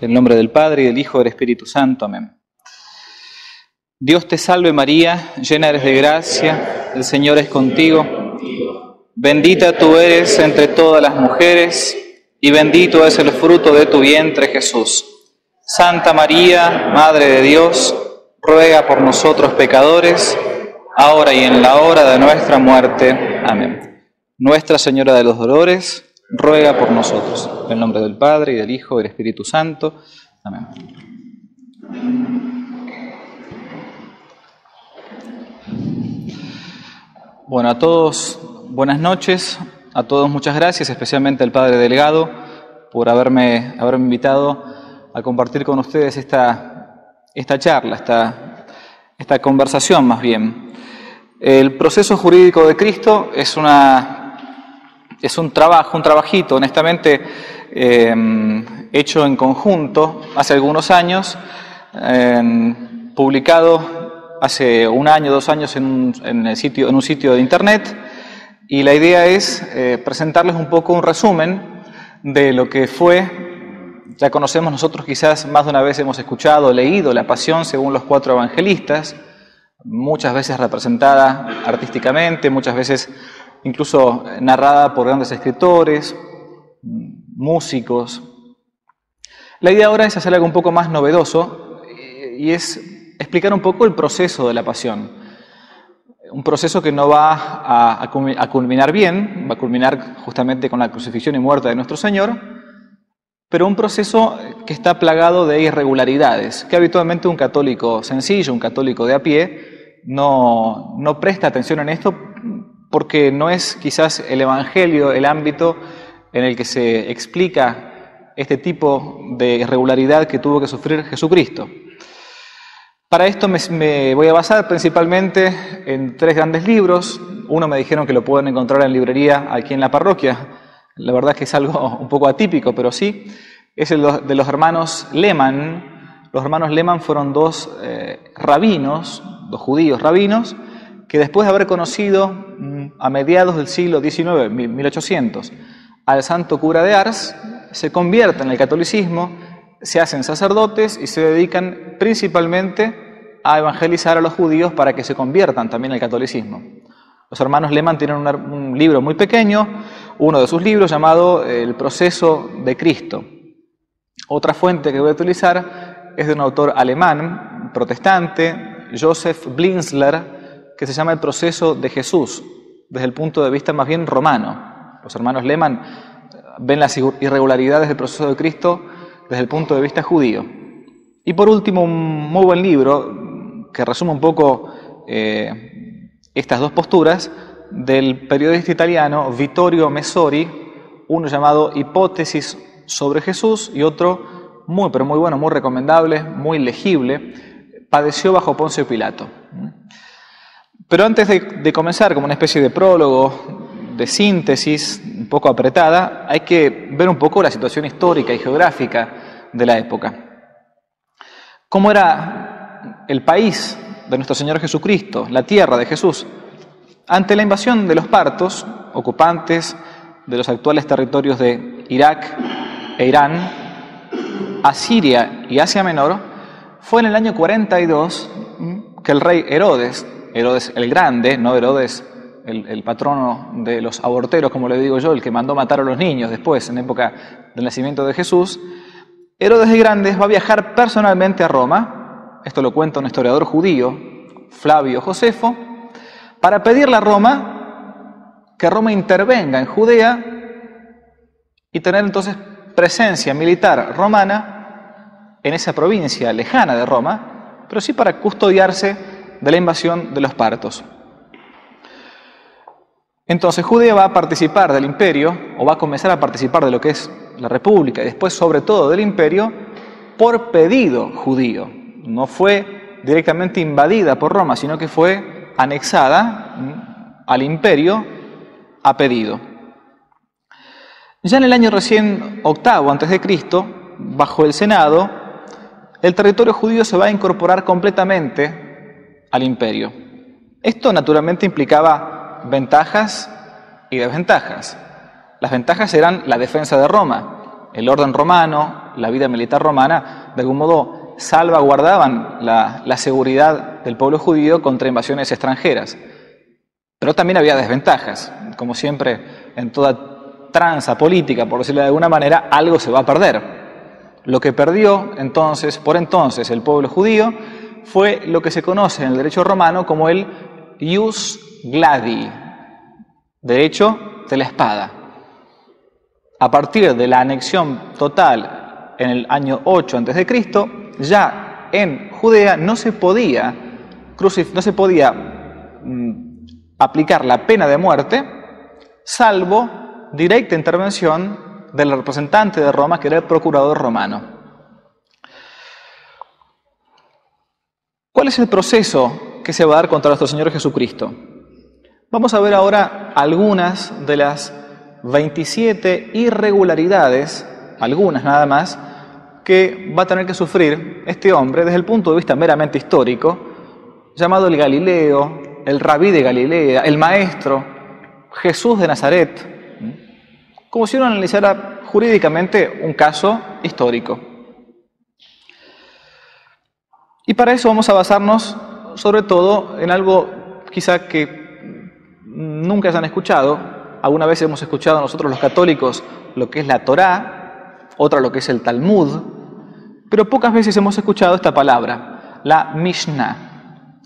En el nombre del Padre, y del Hijo, y del Espíritu Santo. Amén. Dios te salve María, llena eres de gracia, el Señor es contigo. Bendita tú eres entre todas las mujeres, y bendito es el fruto de tu vientre, Jesús. Santa María, Madre de Dios, ruega por nosotros pecadores, ahora y en la hora de nuestra muerte. Amén. Nuestra Señora de los Dolores, ruega por nosotros. En el nombre del Padre, y del Hijo, y del Espíritu Santo. Amén. Bueno, a todos, buenas noches. A todos muchas gracias, especialmente al Padre Delgado, por haberme invitado a compartir con ustedes esta charla, esta conversación más bien. El proceso jurídico de Cristo es un trabajito, honestamente, hecho en conjunto hace algunos años, publicado hace un año, 2 años en un sitio de internet, y la idea es presentarles un poco un resumen de lo que fue. Ya conocemos nosotros, quizás más de una vez hemos escuchado, leído la Pasión según los 4 evangelistas, muchas veces representada artísticamente, muchas veces incluso narrada por grandes escritores, músicos. La idea ahora es hacer algo un poco más novedoso y es explicar un poco el proceso de la Pasión. Un proceso que no va a culminar bien, va a culminar justamente con la crucifixión y muerte de nuestro Señor, pero un proceso que está plagado de irregularidades, que habitualmente un católico sencillo, un católico de a pie, no presta atención en esto, porque no es quizás el Evangelio el ámbito en el que se explica este tipo de irregularidad que tuvo que sufrir Jesucristo. Para esto me voy a basar principalmente en 3 grandes libros. Uno me dijeron que lo pueden encontrar en librería aquí en la parroquia. La verdad es que es algo un poco atípico, pero sí. Es el de los hermanos Lehmann. Los hermanos Lehmann fueron 2 rabinos, 2 judíos rabinos, que después de haber conocido a mediados del siglo XIX, 1800, al santo cura de Ars, se convierten en el catolicismo, se hacen sacerdotes y se dedican principalmente a evangelizar a los judíos para que se conviertan también al catolicismo. Los hermanos Lehmann tienen un libro muy pequeño, uno de sus libros llamado El proceso de Cristo. Otra fuente que voy a utilizar es de un autor alemán, protestante, Joseph Blinzler, que se llama El proceso de Jesús, desde el punto de vista más bien romano. Los hermanos Lehmann ven las irregularidades del proceso de Cristo desde el punto de vista judío. Y por último, un muy buen libro que resume un poco estas 2 posturas, del periodista italiano Vittorio Messori, uno llamado Hipótesis sobre Jesús y otro muy bueno, muy recomendable, muy legible, Padeció bajo Poncio Pilato. Pero antes de comenzar, como una especie de prólogo, de síntesis un poco apretada, hay que ver un poco la situación histórica y geográfica de la época. ¿Cómo era el país de nuestro Señor Jesucristo, la tierra de Jesús? Ante la invasión de los partos, ocupantes de los actuales territorios de Irak e Irán, Asiria y Asia Menor, fue en el año 42 que el rey Herodes el Grande, no Herodes el patrono de los aborteros, como le digo yo, el que mandó matar a los niños después, en época del nacimiento de Jesús, Herodes el Grande va a viajar personalmente a Roma, esto lo cuenta un historiador judío, Flavio Josefo, para pedirle a Roma que Roma intervenga en Judea y tener entonces presencia militar romana en esa provincia lejana de Roma, pero sí para custodiarse de la invasión de los partos. Entonces Judea va a participar del imperio, o va a comenzar a participar de lo que es la república y después sobre todo del imperio, por pedido judío. No fue directamente invadida por Roma, sino que fue anexada al imperio a pedido. Ya en el año recién 8º a.C., bajo el Senado, el territorio judío se va a incorporar completamente al imperio. Esto naturalmente implicaba ventajas y desventajas. Las ventajas eran la defensa de Roma, el orden romano, la vida militar romana, de algún modo salvaguardaban la seguridad del pueblo judío contra invasiones extranjeras. Pero también había desventajas. Como siempre, en toda tranza política, por decirlo de alguna manera, algo se va a perder. Lo que perdió por entonces el pueblo judío fue lo que se conoce en el derecho romano como el ius gladi, derecho de la espada. A partir de la anexión total en el año 8 a.C., ya en Judea no se podía aplicar la pena de muerte, salvo directa intervención del representante de Roma, que era el procurador romano. ¿Cuál es el proceso que se va a dar contra nuestro Señor Jesucristo? Vamos a ver ahora algunas de las 27 irregularidades, algunas nada más, que va a tener que sufrir este hombre desde el punto de vista meramente histórico, llamado el Galileo, el Rabí de Galilea, el Maestro, Jesús de Nazaret, como si uno analizara jurídicamente un caso histórico. Y para eso vamos a basarnos sobre todo en algo quizá que nunca hayan escuchado. Alguna vez hemos escuchado nosotros los católicos lo que es la Torá, otra lo que es el Talmud, pero pocas veces hemos escuchado esta palabra, la Mishnah.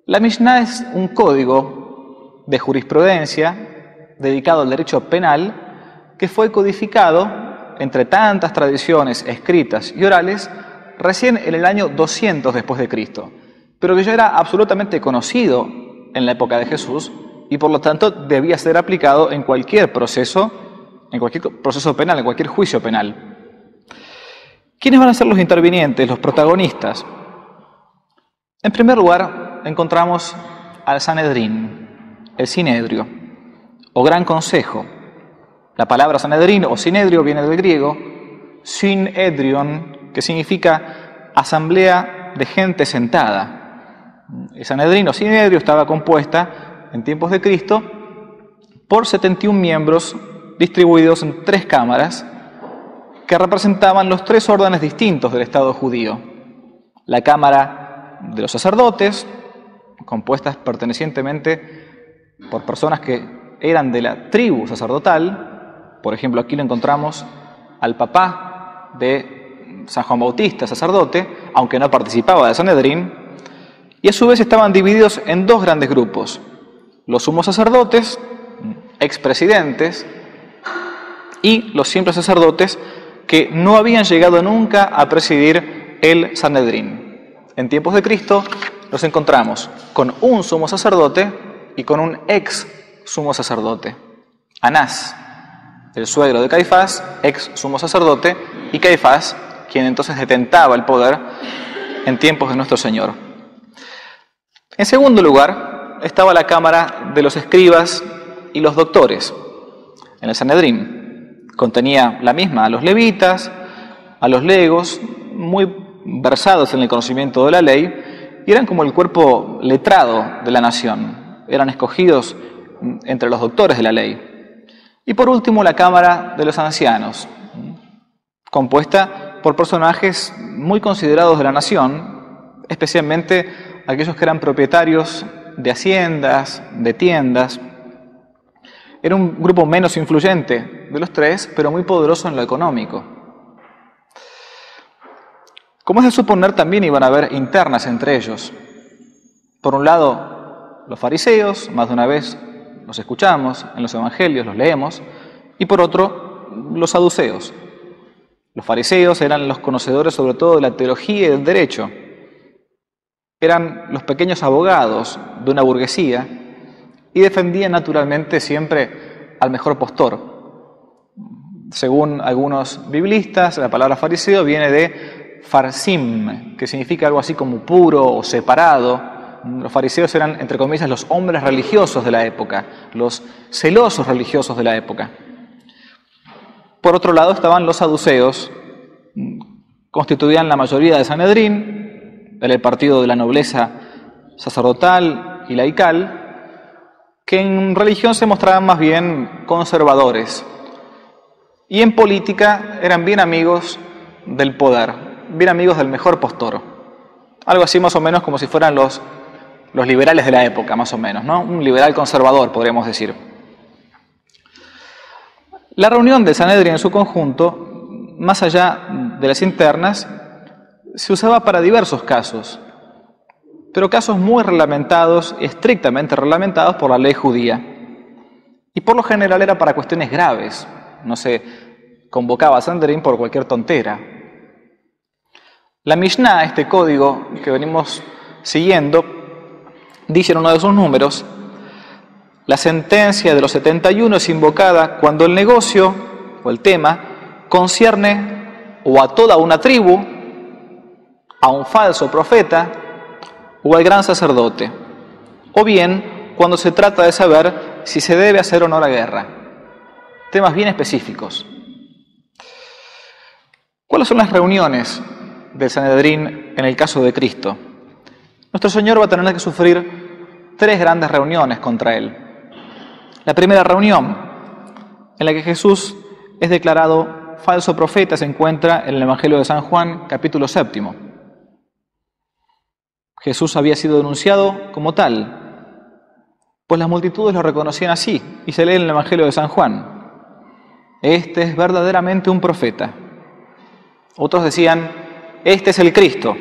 La Mishnah es un código de jurisprudencia dedicado al derecho penal que fue codificado entre tantas tradiciones escritas y orales recién en el año 200 después de Cristo, pero que ya era absolutamente conocido en la época de Jesús y por lo tanto debía ser aplicado en cualquier proceso penal, en cualquier juicio penal. ¿Quiénes van a ser los intervinientes, los protagonistas? En primer lugar, encontramos al Sanedrín, el Sinedrio, o Gran Consejo. La palabra Sanedrín o Sinedrio viene del griego Synedrion, que significa asamblea de gente sentada. El Sanedrín o Sinedrio estaba compuesta en tiempos de Cristo por 71 miembros distribuidos en 3 cámaras que representaban los 3 órdenes distintos del Estado judío. La cámara de los sacerdotes, compuestas pertenecientemente por personas que eran de la tribu sacerdotal. Por ejemplo, aquí lo encontramos al papá de San Juan Bautista, sacerdote, aunque no participaba del Sanedrín, y a su vez estaban divididos en 2 grandes grupos: los sumos sacerdotes, expresidentes, y los simples sacerdotes que no habían llegado nunca a presidir el Sanedrín. En tiempos de Cristo nos encontramos con un sumo sacerdote y con un ex sumo sacerdote. Anás, el suegro de Caifás, ex sumo sacerdote, y Caifás, quien entonces detentaba el poder en tiempos de nuestro Señor. En segundo lugar, estaba la cámara de los escribas y los doctores en el Sanedrín. Contenía la misma a los levitas, a los legos, muy versados en el conocimiento de la ley, y eran como el cuerpo letrado de la nación. Eran escogidos entre los doctores de la ley. Y por último, la cámara de los ancianos, compuesta por personajes muy considerados de la nación, especialmente aquellos que eran propietarios de haciendas, de tiendas. Era un grupo menos influyente de los 3, pero muy poderoso en lo económico. Como es de suponer, también iban a haber internas entre ellos. Por un lado, los fariseos, más de una vez los escuchamos en los evangelios, los leemos, y por otro, los saduceos. Los fariseos eran los conocedores sobre todo de la teología y del derecho. Eran los pequeños abogados de una burguesía y defendían naturalmente siempre al mejor postor. Según algunos biblistas, la palabra fariseo viene de farsim, que significa algo así como puro o separado. Los fariseos eran, entre comillas, los hombres religiosos de la época, los celosos religiosos de la época. Por otro lado estaban los saduceos, constituían la mayoría del Sanedrín, era el partido de la nobleza sacerdotal y laical, que en religión se mostraban más bien conservadores. Y en política eran bien amigos del poder, bien amigos del mejor postor. Algo así más o menos como si fueran los liberales de la época, más o menos, ¿no? Un liberal conservador, podríamos decir. La reunión del Sanedrín en su conjunto, más allá de las internas, se usaba para diversos casos, pero casos muy reglamentados, estrictamente reglamentados por la ley judía. Y por lo general era para cuestiones graves, no se convocaba a Sanedrín por cualquier tontera. La Mishnah, este código que venimos siguiendo, dice en uno de sus números: la sentencia de los 71 es invocada cuando el negocio o el tema concierne o a toda una tribu, a un falso profeta o al gran sacerdote, o bien cuando se trata de saber si se debe hacer o no la guerra. Temas bien específicos. ¿Cuáles son las reuniones del Sanedrín en el caso de Cristo? Nuestro Señor va a tener que sufrir 3 grandes reuniones contra Él. La primera reunión, en la que Jesús es declarado falso profeta, se encuentra en el Evangelio de San Juan, capítulo 7. Jesús había sido denunciado como tal, pues las multitudes lo reconocían así, y se lee en el Evangelio de San Juan: este es verdaderamente un profeta. Otros decían: este es el Cristo.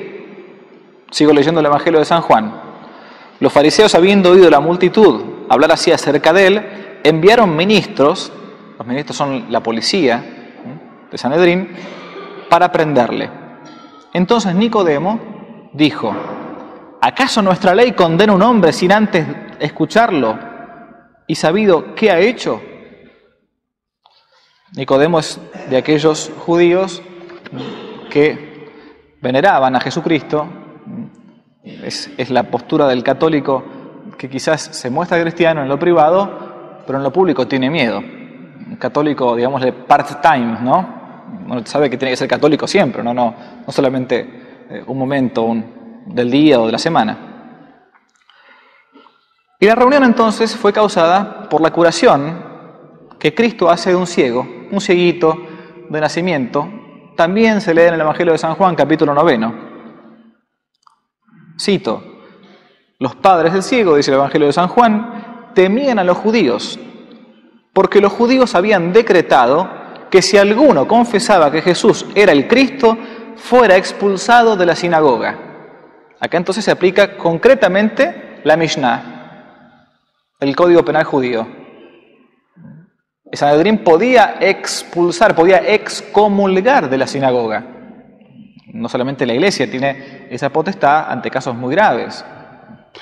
Sigo leyendo el Evangelio de San Juan. Los fariseos, habiendo oído la multitud hablar así acerca de él, enviaron ministros, los ministros son la policía de Sanedrín, para prenderle. Entonces Nicodemo dijo: ¿acaso nuestra ley condena a un hombre sin antes escucharlo y sabido qué ha hecho? Nicodemo es de aquellos judíos que veneraban a Jesucristo. Es la postura del católico que quizás se muestra cristiano en lo privado, pero en lo público tiene miedo. Un católico, digámosle, part-time, ¿no? Uno sabe que tiene que ser católico siempre, no solamente un momento del día o de la semana. Y la reunión entonces fue causada por la curación que Cristo hace de un ciego, un cieguito de nacimiento. También se lee en el Evangelio de San Juan, capítulo 9. Cito: los padres del ciego, dice el Evangelio de San Juan, temían a los judíos, porque los judíos habían decretado que si alguno confesaba que Jesús era el Cristo, fuera expulsado de la sinagoga. Acá entonces se aplica concretamente la Mishnah, el Código Penal judío. El Sanedrín podía expulsar, podía excomulgar de la sinagoga. No solamente la Iglesia tiene esa potestad ante casos muy graves.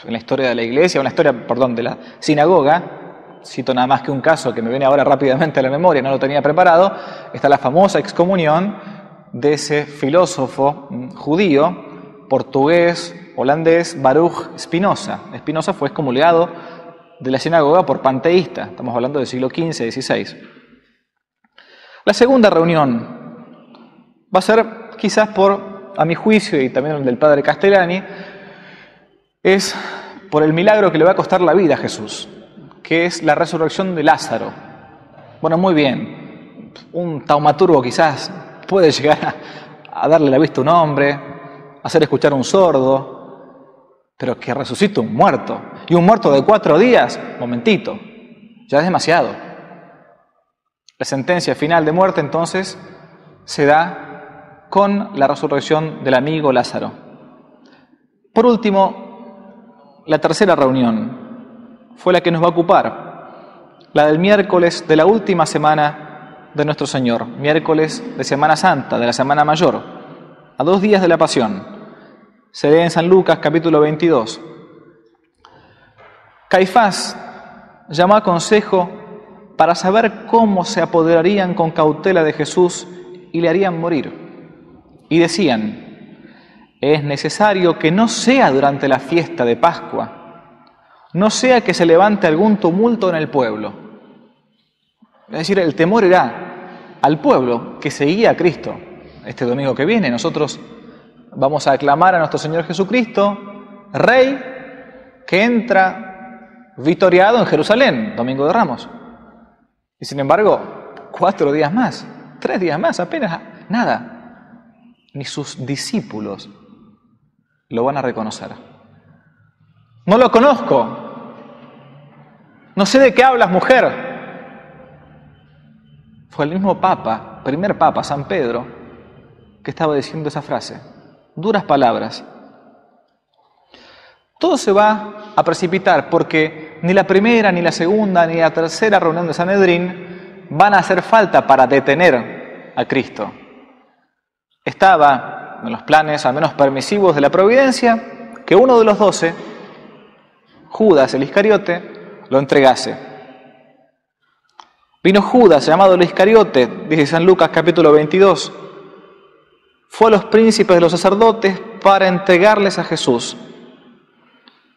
En la historia de la Iglesia, de la sinagoga, cito nada más que un caso que me viene ahora rápidamente a la memoria, no lo tenía preparado, está la famosa excomunión de ese filósofo judío, portugués, holandés, Baruch Spinoza. Spinoza fue excomulgado de la sinagoga por panteísta, estamos hablando del siglo XV, XVI. La segunda reunión va a ser quizás a mi juicio y también el del padre Castellani, es por el milagro que le va a costar la vida a Jesús, que es la resurrección de Lázaro. Bueno, muy bien, un taumaturgo quizás puede llegar a darle la vista a un hombre, hacer escuchar a un sordo, pero que resucite un muerto, y un muerto de 4 días, momentito, ya es demasiado. La sentencia final de muerte entonces se da con la resurrección del amigo Lázaro. Por último, la tercera reunión fue la que nos va a ocupar, la del miércoles de la última semana de nuestro Señor, miércoles de Semana Santa, de la Semana Mayor, a 2 días de la Pasión. Se lee en San Lucas, capítulo 22. Caifás llamó a consejo para saber cómo se apoderarían con cautela de Jesús y le harían morir. Y decían: es necesario que no sea durante la fiesta de Pascua, no sea que se levante algún tumulto en el pueblo. Es decir, el temor era al pueblo que seguía a Cristo. Este domingo que viene nosotros vamos a aclamar a nuestro Señor Jesucristo, Rey, que entra victoriado en Jerusalén, Domingo de Ramos. Y sin embargo, 4 días más 3 días más, apenas nada. Ni sus discípulos lo van a reconocer. No lo conozco. No sé de qué hablas, mujer. Fue el mismo Papa, primer Papa, San Pedro, que estaba diciendo esa frase. Duras palabras. Todo se va a precipitar porque ni la primera, ni la segunda, ni la tercera reunión de Sanedrín van a hacer falta para detener a Cristo. Estaba en los planes al menos permisivos de la providencia que uno de los 12, Judas el Iscariote, lo entregase. Vino Judas, llamado el Iscariote, dice San Lucas capítulo 22, fue a los príncipes de los sacerdotes para entregarles a Jesús.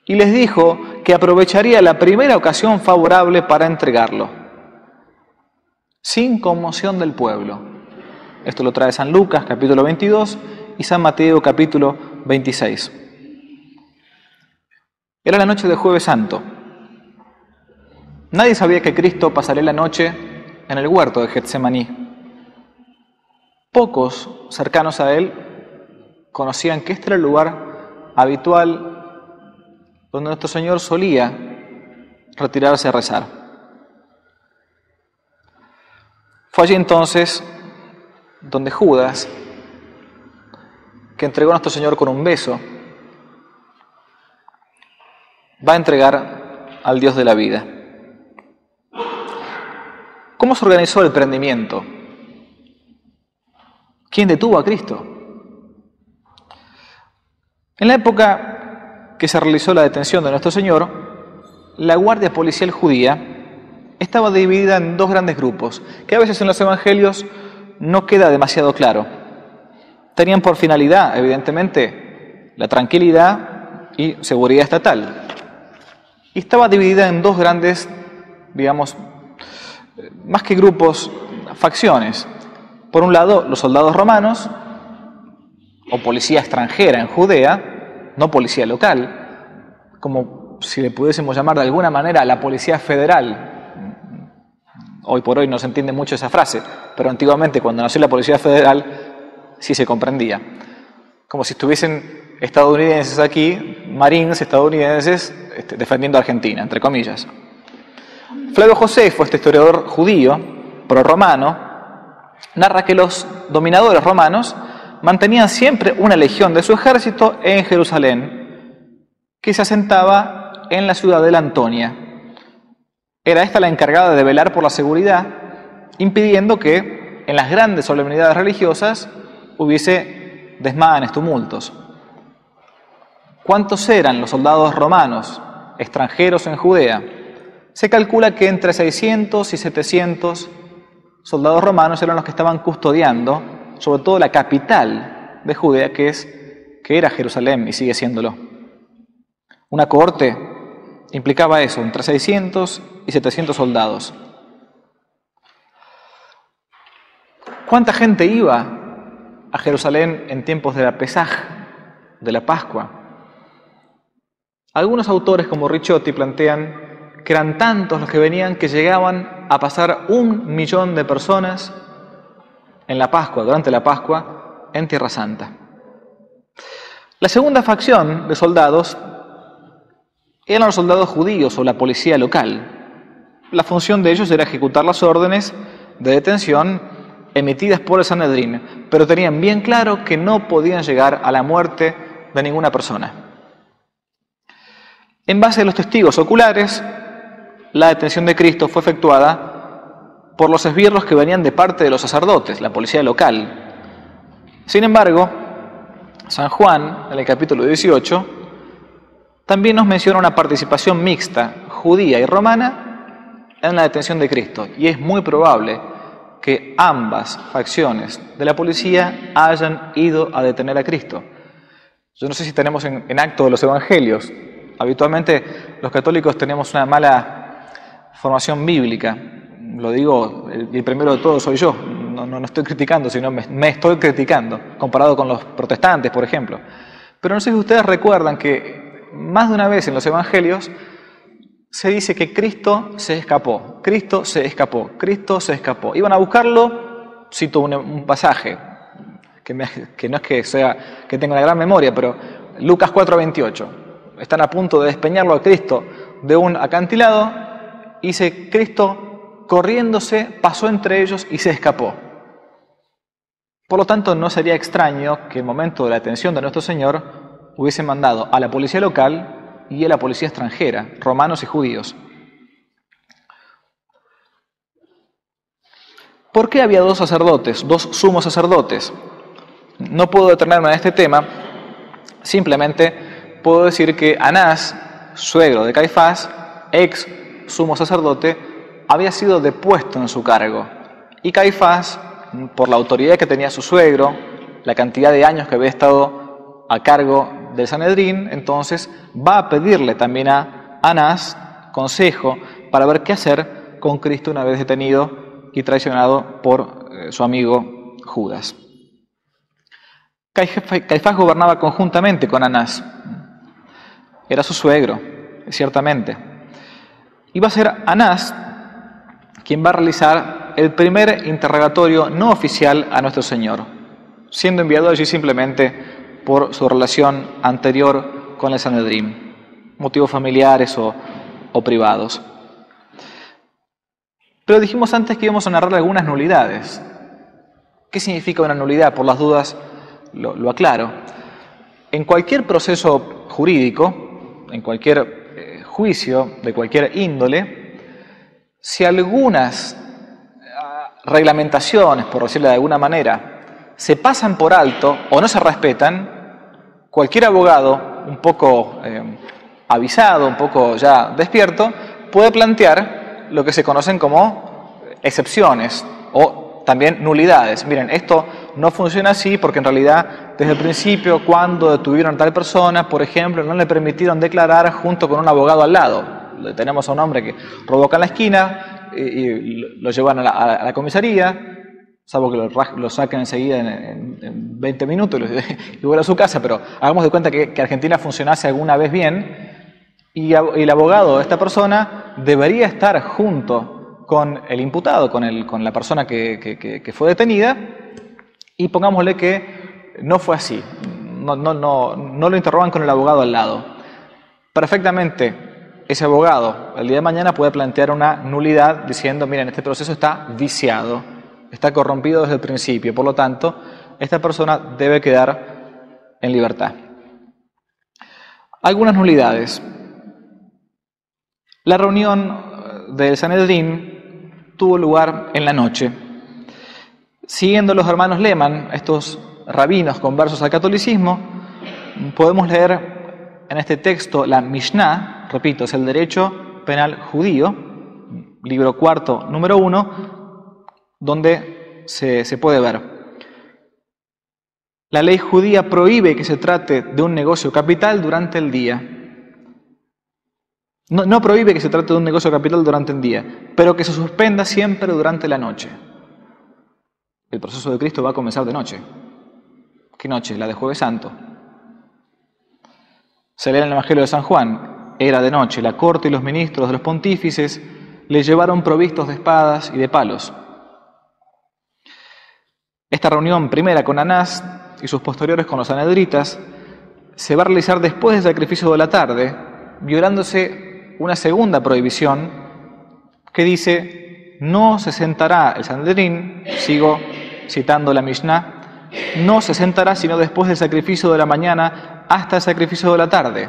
Y les dijo que aprovecharía la primera ocasión favorable para entregarlo, sin conmoción del pueblo. Esto lo trae San Lucas, capítulo 22, y San Mateo, capítulo 26. Era la noche de Jueves Santo. Nadie sabía que Cristo pasaría la noche en el huerto de Getsemaní. Pocos cercanos a él conocían que este era el lugar habitual donde nuestro Señor solía retirarse a rezar. Fue allí entonces donde Judas, que entregó a nuestro Señor con un beso, va a entregar al Dios de la vida. ¿Cómo se organizó el prendimiento? ¿Quién detuvo a Cristo? En la época que se realizó la detención de nuestro Señor, la guardia policial judía estaba dividida en 2 grandes grupos, que a veces en los evangelios no queda demasiado claro. Tenían por finalidad, evidentemente, la tranquilidad y seguridad estatal. Y estaba dividida en 2 grandes, digamos, más que grupos, facciones. Por un lado, los soldados romanos, o policía extranjera en Judea, no policía local, como si le pudiésemos llamar de alguna manera a la policía federal. Hoy por hoy no se entiende mucho esa frase, pero antiguamente cuando nació la policía federal sí se comprendía. Como si estuviesen estadounidenses aquí, marines estadounidenses defendiendo a Argentina, entre comillas. Flavio Josefo, este historiador judío, pro-romano, narra que los dominadores romanos mantenían siempre una legión de su ejército en Jerusalén, que se asentaba en la ciudad de la Antonia. Era esta la encargada de velar por la seguridad, impidiendo que en las grandes solemnidades religiosas hubiese desmanes, tumultos. ¿Cuántos eran los soldados romanos extranjeros en Judea? Se calcula que entre 600 y 700 soldados romanos eran los que estaban custodiando, sobre todo la capital de Judea, que era Jerusalén y sigue siéndolo. Una cohorte implicaba eso, entre 600 y 700 soldados. ¿Cuánta gente iba a Jerusalén en tiempos de la Pesaj, de la Pascua? Algunos autores, como Ricciotti, plantean que eran tantos los que venían que llegaban a pasar 1 millón de personas en la Pascua, durante la Pascua, en Tierra Santa. La segunda facción de soldados eran los soldados judíos o la policía local. La función de ellos era ejecutar las órdenes de detención emitidas por el Sanedrín, pero tenían bien claro que no podían llegar a la muerte de ninguna persona. En base a los testigos oculares, la detención de Cristo fue efectuada por los esbirros que venían de parte de los sacerdotes, la policía local. Sin embargo, San Juan, en el capítulo 18, también nos menciona una participación mixta, judía y romana, en la detención de Cristo. Y es muy probable que ambas facciones de la policía hayan ido a detener a Cristo. Yo no sé si tenemos en acto de los evangelios. Habitualmente los católicos tenemos una mala formación bíblica. Lo digo, el primero de todos soy yo. No estoy criticando, sino me estoy criticando, comparado con los protestantes, por ejemplo. Pero no sé si ustedes recuerdan que más de una vez en los evangelios se dice que Cristo se escapó, Cristo se escapó, Cristo se escapó. Iban a buscarlo cito un pasaje, que no es que tenga una gran memoria, pero Lucas 4:28. Están a punto de despeñarlo a Cristo de un acantilado, y dice, Cristo, corriéndose, pasó entre ellos y se escapó. Por lo tanto, no sería extraño que en el momento de la detención de nuestro Señor hubiese mandado a la policía local y a la policía extranjera, romanos y judíos. ¿Por qué había dos sumos sacerdotes? No puedo detenerme en este tema, simplemente puedo decir que Anás, suegro de Caifás, ex sumo sacerdote, había sido depuesto en su cargo. Y Caifás, por la autoridad que tenía su suegro, la cantidad de años que había estado a cargo del Sanedrín, entonces va a pedirle también a Anás consejo para ver qué hacer con Cristo una vez detenido y traicionado por su amigo Judas. Caifás gobernaba conjuntamente con Anás. Era su suegro, ciertamente. Y va a ser Anás quien va a realizar el primer interrogatorio no oficial a nuestro Señor, siendo enviado allí simplemente por su relación anterior con el Sanedrín, motivos familiares o privados. Pero dijimos antes que íbamos a narrar algunas nulidades. ¿Qué significa una nulidad? Por las dudas lo aclaro. En cualquier proceso jurídico, en cualquier juicio de cualquier índole, si algunas reglamentaciones, por decirlo de alguna manera, se pasan por alto o no se respetan, cualquier abogado un poco avisado, un poco ya despierto, puede plantear lo que se conocen como excepciones o también nulidades. Miren, esto no funciona así porque en realidad desde el principio, cuando detuvieron a tal persona, por ejemplo, no le permitieron declarar junto con un abogado al lado. Tenemos a un hombre que provoca en la esquina y lo llevan a la comisaría, salvo que lo saquen enseguida en 20 minutos y vuelve a su casa, pero hagamos de cuenta que Argentina funcionase alguna vez bien. Y el abogado de esta persona debería estar junto con el imputado, con la persona que fue detenida, y pongámosle que no fue así, no lo interrogan con el abogado al lado. Perfectamente, ese abogado el día de mañana puede plantear una nulidad diciendo, miren, este proceso está viciado, está corrompido desde el principio, por lo tanto, esta persona debe quedar en libertad. Algunas nulidades. La reunión del Sanedrín tuvo lugar en la noche. Siguiendo los hermanos Lehmann, estos rabinos conversos al catolicismo, podemos leer en este texto la Mishnah, repito, es el derecho penal judío, libro 4, número 1, donde se puede ver. La ley judía prohíbe que se trate de un negocio capital durante el día. No prohíbe que se trate de un negocio capital durante el día, pero que se suspenda siempre durante la noche. El proceso de Cristo va a comenzar de noche. ¿Qué noche? La de Jueves Santo. Se lee en el Evangelio de San Juan. Era de noche. La corte y los ministros de los pontífices le llevaron provistos de espadas y de palos. Esta reunión primera con Anás y sus posteriores con los sanedritas se va a realizar después del sacrificio de la tarde, violándose una segunda prohibición que dice, no se sentará el Sanedrín, sigo citando la Mishnah, no se sentará sino después del sacrificio de la mañana hasta el sacrificio de la tarde.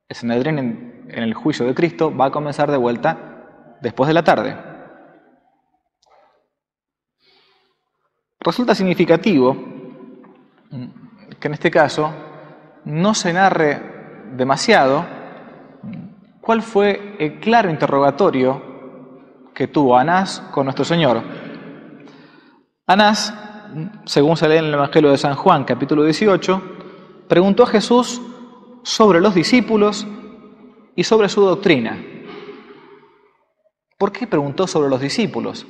El Sanedrín en el juicio de Cristo va a comenzar de vuelta después de la tarde. Resulta significativo que en este caso no se narre demasiado cuál fue el claro interrogatorio que tuvo Anás con nuestro Señor. Anás, según se lee en el Evangelio de San Juan, capítulo 18, preguntó a Jesús sobre los discípulos y sobre su doctrina. ¿Por qué preguntó sobre los discípulos?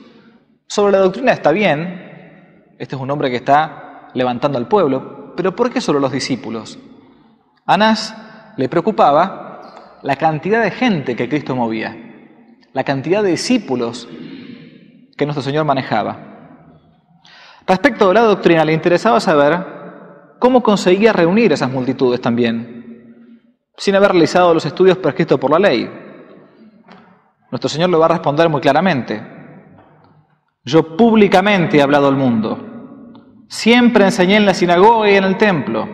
Sobre la doctrina está bien, este es un hombre que está levantando al pueblo, pero ¿por qué sobre los discípulos? Anás le preocupaba la cantidad de gente que Cristo movía, la cantidad de discípulos que nuestro Señor manejaba. Respecto de la doctrina, le interesaba saber cómo conseguía reunir esas multitudes también, sin haber realizado los estudios prescritos por la ley. Nuestro Señor le va a responder muy claramente: yo públicamente he hablado al mundo, siempre enseñé en la sinagoga y en el templo,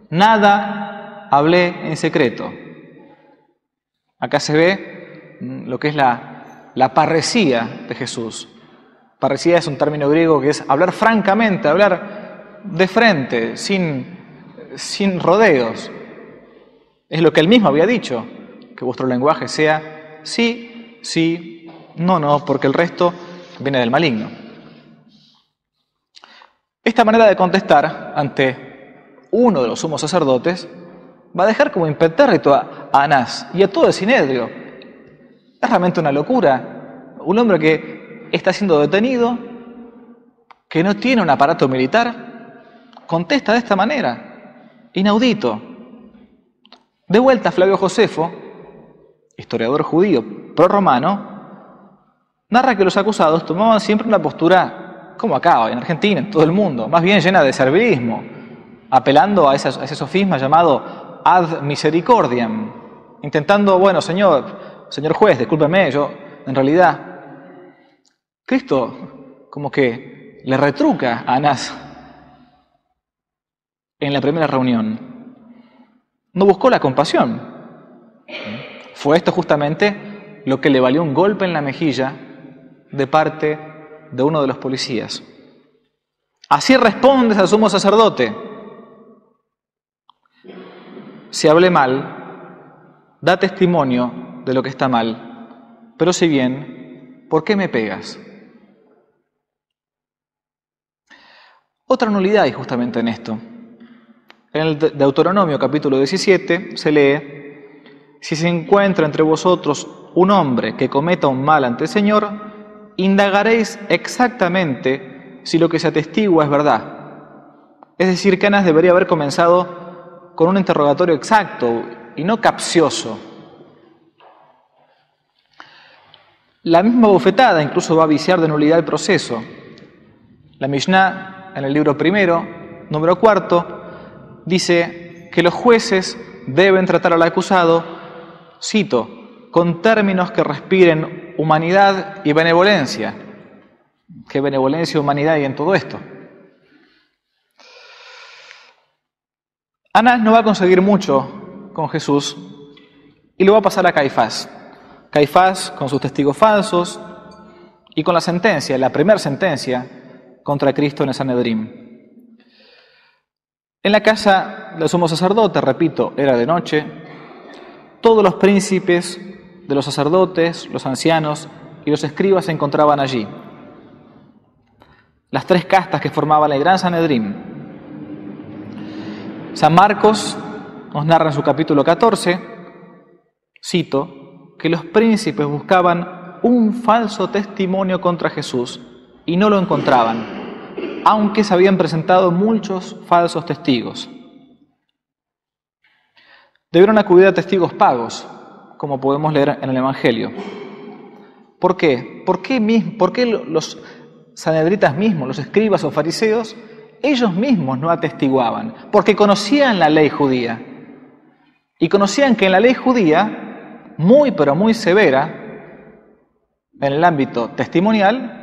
nada hablé en secreto. Acá se ve lo que es la parresía de Jesús. Parresía es un término griego que es hablar francamente, hablar de frente, sin rodeos. Es lo que él mismo había dicho, que vuestro lenguaje sea sí, sí, no, no, porque el resto viene del maligno. Esta manera de contestar ante uno de los sumos sacerdotes va a dejar como impetérrito a Anás y a todo el Sinedrio. Es realmente una locura. Un hombre que está siendo detenido, que no tiene un aparato militar, contesta de esta manera. Inaudito. De vuelta, Flavio Josefo, historiador judío prorromano, narra que los acusados tomaban siempre una postura, como acá, en Argentina, en todo el mundo, más bien llena de servilismo, apelando a ese sofisma llamado ad misericordiam, intentando, bueno, señor juez, discúlpeme, yo, en realidad, Cristo como que le retruca a Anás en la primera reunión. No buscó la compasión. Fue esto justamente lo que le valió un golpe en la mejilla de parte de uno de los policías. Así respondes al sumo sacerdote. Si hablé mal, da testimonio de lo que está mal. Pero si bien, ¿por qué me pegas? Otra nulidad hay justamente en esto. En el Deuteronomio capítulo 17 se lee: si se encuentra entre vosotros un hombre que cometa un mal ante el Señor, indagaréis exactamente si lo que se atestigua es verdad. Es decir, que Anás debería haber comenzado con un interrogatorio exacto y no capcioso. La misma bofetada incluso va a viciar de nulidad el proceso. La Mishnah, en el libro primero, número 4, dice que los jueces deben tratar al acusado, cito, con términos que respiren humanidad y benevolencia. ¿Qué benevolencia y humanidad hay en todo esto? Anás no va a conseguir mucho con Jesús y lo va a pasar a Caifás. Caifás con sus testigos falsos y con la sentencia, la primera sentencia contra Cristo en el Sanedrín. En la casa del sumo sacerdote, repito, era de noche, todos los príncipes de los sacerdotes, los ancianos y los escribas se encontraban allí. Las tres castas que formaban el gran Sanedrín. San Marcos nos narra en su capítulo 14, cito, que los príncipes buscaban un falso testimonio contra Jesús y no lo encontraban, aunque se habían presentado muchos falsos testigos. Debieron acudir a testigos pagos, como podemos leer en el Evangelio. ¿Por qué? ¿Por qué los sanedritas mismos, los escribas o fariseos, ellos mismos no atestiguaban? Porque conocían la ley judía. Y conocían que en la ley judía, muy pero muy severa, en el ámbito testimonial,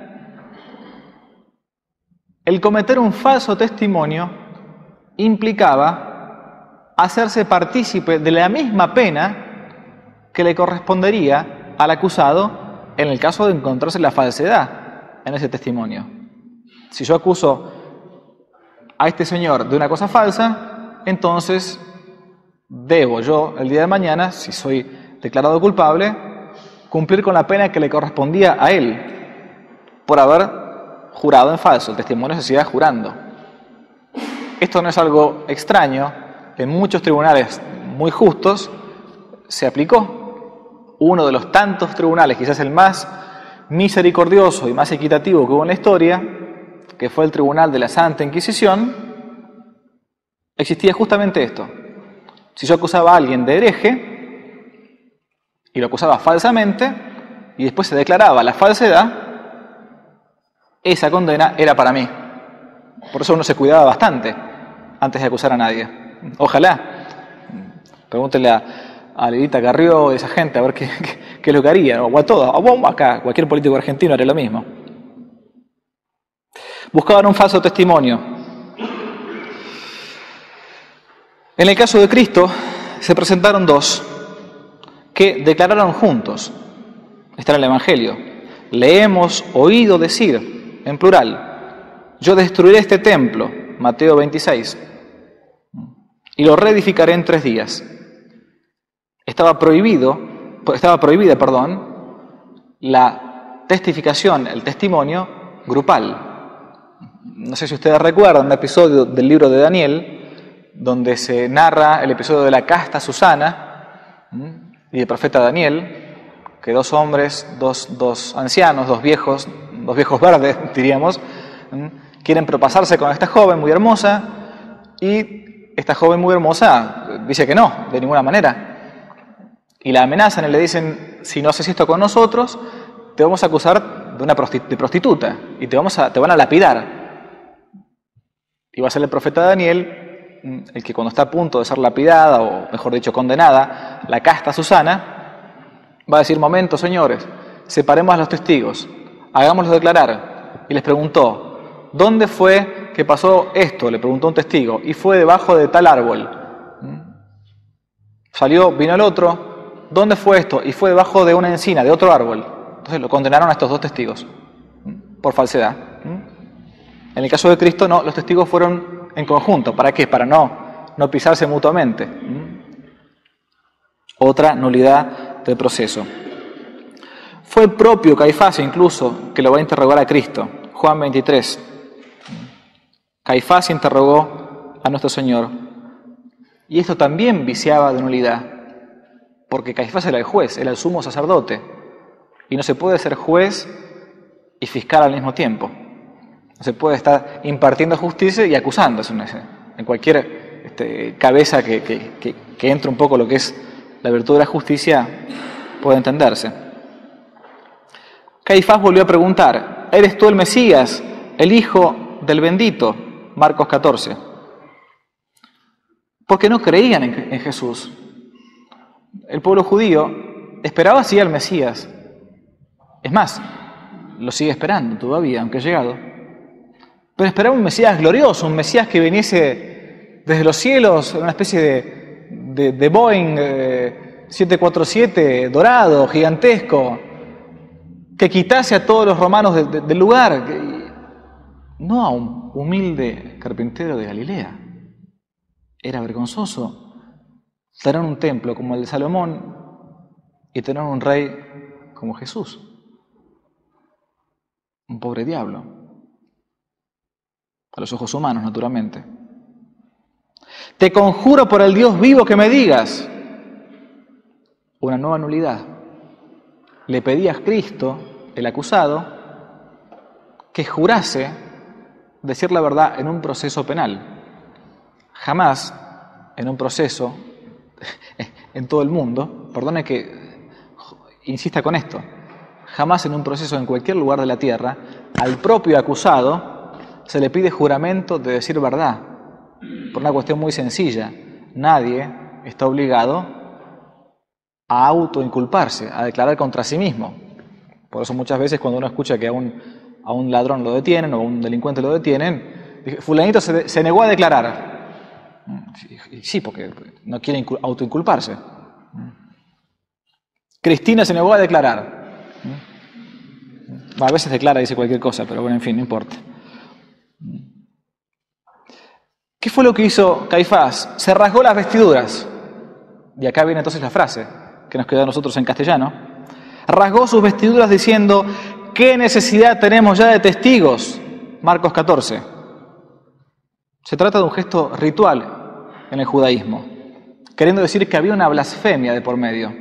el cometer un falso testimonio implicaba hacerse partícipe de la misma pena que le correspondería al acusado en el caso de encontrarse la falsedad en ese testimonio. Si yo acuso a este señor de una cosa falsa, entonces debo yo, el día de mañana, si soy declarado culpable, cumplir con la pena que le correspondía a él por haber jurado en falso. El testimonio se hacía jurando. Esto no es algo extraño. En muchos tribunales muy justos se aplicó. Uno de los tantos tribunales, quizás el más misericordioso y más equitativo que hubo en la historia, que fue el Tribunal de la Santa Inquisición, existía justamente esto. Si yo acusaba a alguien de hereje y lo acusaba falsamente y después se declaraba la falsedad, esa condena era para mí. Por eso uno se cuidaba bastante antes de acusar a nadie. Ojalá. Pregúntele a Lidita Carrió y esa gente a ver qué es lo que haría. O a todos. O acá, cualquier político argentino haría lo mismo. Buscaban un falso testimonio. En el caso de Cristo, se presentaron dos que declararon juntos. Está en el Evangelio. Le hemos oído decir, en plural, yo destruiré este templo, Mateo 26, y lo reedificaré en 3 días. Estaba prohibida, la testificación, el testimonio grupal. No sé si ustedes recuerdan un episodio del libro de Daniel, donde se narra el episodio de la casta Susana y el profeta Daniel, que 2 hombres, dos ancianos, dos viejos verdes, diríamos, quieren propasarse con esta joven muy hermosa, y esta joven muy hermosa dice que no, de ninguna manera. Y la amenazan y le dicen, si no haces esto con nosotros, te vamos a acusar de prostituta y te van a lapidar. Y va a ser el profeta Daniel, el que cuando está a punto de ser lapidada, o mejor dicho, condenada, la casta Susana, va a decir, momento, señores, separemos a los testigos, hagámoslos declarar. Y les preguntó, ¿dónde fue que pasó esto? Le preguntó un testigo, y fue debajo de tal árbol. Vino el otro, ¿dónde fue esto? Y fue debajo de una encina, de otro árbol. Entonces lo condenaron a estos 2 testigos, por falsedad. En el caso de Cristo, no, los testigos fueron en conjunto. ¿Para qué? Para no pisarse mutuamente. Otra nulidad del proceso. Fue el propio Caifás incluso que lo va a interrogar a Cristo. Juan 23. Caifás interrogó a nuestro Señor. Y esto también viciaba de nulidad, porque Caifás era el juez, era el sumo sacerdote. Y no se puede ser juez y fiscal al mismo tiempo. No se puede estar impartiendo justicia y acusando. En cualquier cabeza que entre un poco lo que es la virtud de la justicia, puede entenderse. Caifás volvió a preguntar, ¿eres tú el Mesías, el Hijo del bendito? Marcos 14. Porque no creían en Jesús. El pueblo judío esperaba así al Mesías. Es más, lo sigue esperando todavía, aunque ha llegado. Pero esperaba un Mesías glorioso, un Mesías que viniese desde los cielos, una especie de Boeing 747 dorado, gigantesco, que quitase a todos los romanos del lugar, no a un humilde carpintero de Galilea. Era vergonzoso tener un templo como el de Salomón y tener un rey como Jesús. Un pobre diablo. A los ojos humanos, naturalmente. Te conjuro por el Dios vivo que me digas. Una nueva nulidad. Le pedía a Cristo, el acusado, que jurase decir la verdad en un proceso penal. Jamás en un proceso en todo el mundo, perdone que insista con esto, jamás en un proceso en cualquier lugar de la tierra, al propio acusado se le pide juramento de decir verdad, por una cuestión muy sencilla. Nadie está obligado a autoinculparse, a declarar contra sí mismo. Por eso muchas veces cuando uno escucha que a un ladrón lo detienen o a un delincuente lo detienen, fulanito se negó a declarar. Sí, porque no quiere autoinculparse. Cristina se negó a declarar. A veces declara y dice cualquier cosa, pero bueno, en fin, no importa. ¿Qué fue lo que hizo Caifás? Se rasgó las vestiduras. Y acá viene entonces la frase que nos queda a nosotros en castellano. Rasgó sus vestiduras diciendo, ¿qué necesidad tenemos ya de testigos? Marcos 14. Se trata de un gesto ritual en el judaísmo, queriendo decir que había una blasfemia de por medio.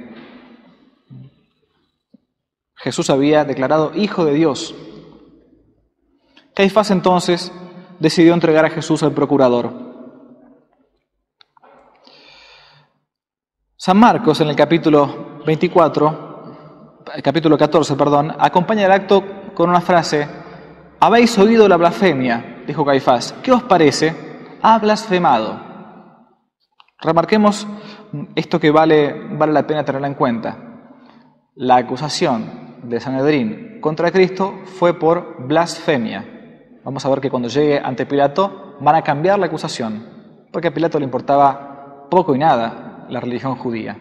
Jesús había declarado Hijo de Dios. Caifás entonces decidió entregar a Jesús al procurador. San Marcos en el capítulo 14, acompaña el acto con una frase Habéis oído la blasfemia, dijo Caifás. ¿Qué os parece? Ha blasfemado. Remarquemos esto que vale la pena tenerlo en cuenta. La acusación de Sanedrín contra Cristo fue por blasfemia. Vamos a ver que cuando llegue ante Pilato van a cambiar la acusación, porque a Pilato le importaba poco y nada la religión judía.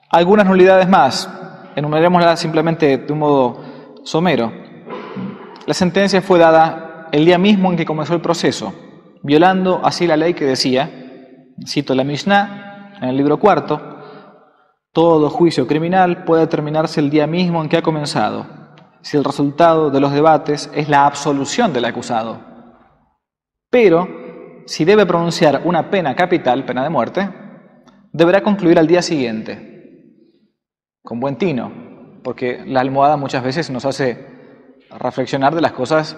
Algunas nulidades más, enumerémoslas simplemente de un modo somero. La sentencia fue dada el día mismo en que comenzó el proceso, violando así la ley que decía, cito la Mishnah en el libro 4, todo juicio criminal puede terminarse el día mismo en que ha comenzado, si el resultado de los debates es la absolución del acusado. Pero, si debe pronunciar una pena capital, pena de muerte, deberá concluir al día siguiente, con buen tino, porque la almohada muchas veces nos hace reflexionar de las cosas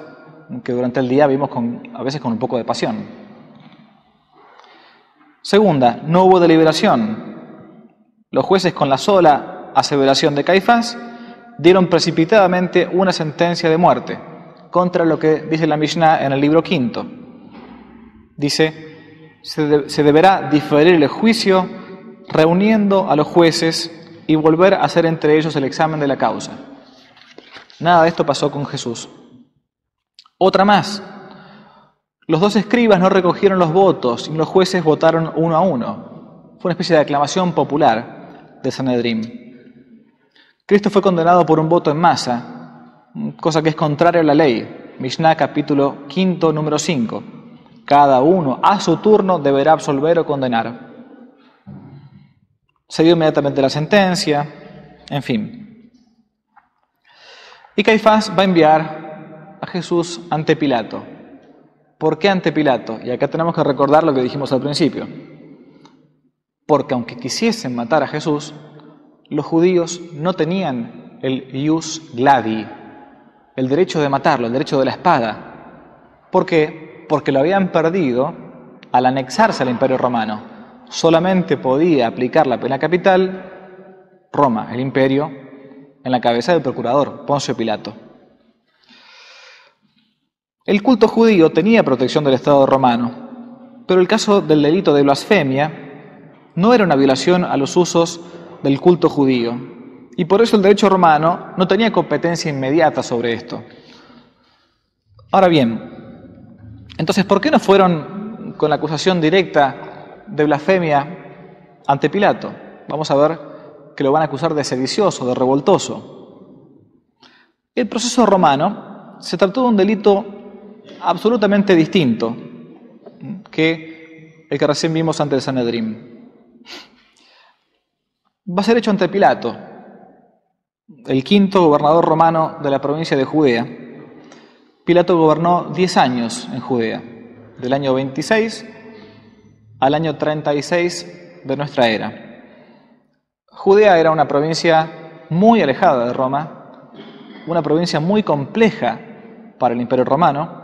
que durante el día vimos a veces con un poco de pasión. Segunda, no hubo deliberación. Los jueces, con la sola aseveración de Caifás, dieron precipitadamente una sentencia de muerte, contra lo que dice la Mishnah en el libro 5. Dice, se deberá diferir el juicio reuniendo a los jueces y volver a hacer entre ellos el examen de la causa. Nada de esto pasó con Jesús. Otra más. Los dos escribas no recogieron los votos y los jueces votaron uno a uno. Fue una especie de aclamación popular de Sanedrín. Cristo fue condenado por un voto en masa, cosa que es contraria a la ley. Mishnah capítulo 5, número 5. Cada uno a su turno deberá absolver o condenar. Se dio inmediatamente la sentencia, en fin. Y Caifás va a enviar a Jesús ante Pilato. ¿Por qué ante Pilato? Y acá tenemos que recordar lo que dijimos al principio. Porque aunque quisiesen matar a Jesús, los judíos no tenían el ius gladi, el derecho de matarlo, el derecho de la espada. ¿Por qué? Porque lo habían perdido al anexarse al Imperio Romano. Solamente podía aplicar la pena capital Roma, el imperio, en la cabeza del procurador, Poncio Pilato. El culto judío tenía protección del Estado romano, pero el caso del delito de blasfemia no era una violación a los usos del culto judío, y por eso el derecho romano no tenía competencia inmediata sobre esto. Ahora bien, entonces, ¿por qué no fueron con la acusación directa de blasfemia ante Pilato? Vamos a ver que lo van a acusar de sedicioso, de revoltoso. El proceso romano se trató de un delito absolutamente distinto que el que recién vimos ante el Sanedrín. Va a ser hecho ante Pilato, el quinto gobernador romano de la provincia de Judea. Pilato gobernó 10 años en Judea, del año 26 al año 36 de nuestra era. Judea era una provincia muy alejada de Roma, una provincia muy compleja para el Imperio Romano.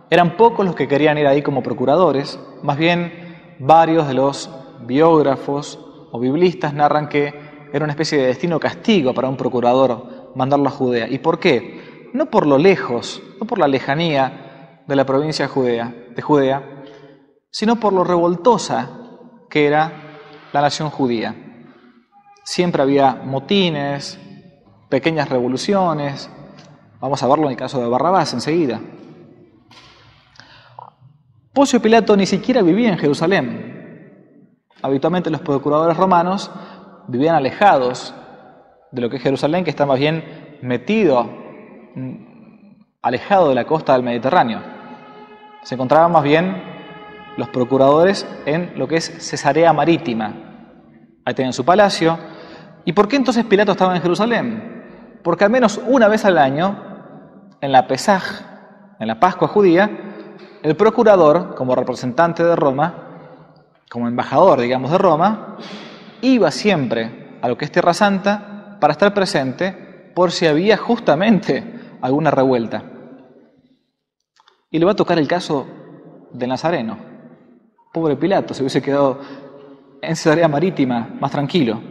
Eran pocos los que querían ir ahí como procuradores, más bien varios de los biógrafos o biblistas narran que era una especie de destino castigo para un procurador mandarlo a Judea. ¿Y por qué? No por lo lejos, no por la lejanía de la provincia de Judea, sino por lo revoltosa que era la nación judía. Siempre había motines, pequeñas revoluciones. Vamos a verlo en el caso de Barrabás enseguida. Poncio Pilato ni siquiera vivía en Jerusalén. Habitualmente los procuradores romanos vivían alejados de lo que es Jerusalén, que está más bien metido, alejado de la costa del Mediterráneo. Se encontraban más bien los procuradores en lo que es Cesarea Marítima. Ahí tenían su palacio. ¿Y por qué entonces Pilato estaba en Jerusalén? Porque al menos una vez al año, en la Pesaj, en la Pascua judía, el procurador, como representante de Roma, como embajador, digamos, de Roma, iba siempre a lo que es Tierra Santa para estar presente por si había justamente alguna revuelta. Y le va a tocar el caso de Nazareno. Pobre Pilato, se hubiese quedado en Cesarea Marítima más tranquilo.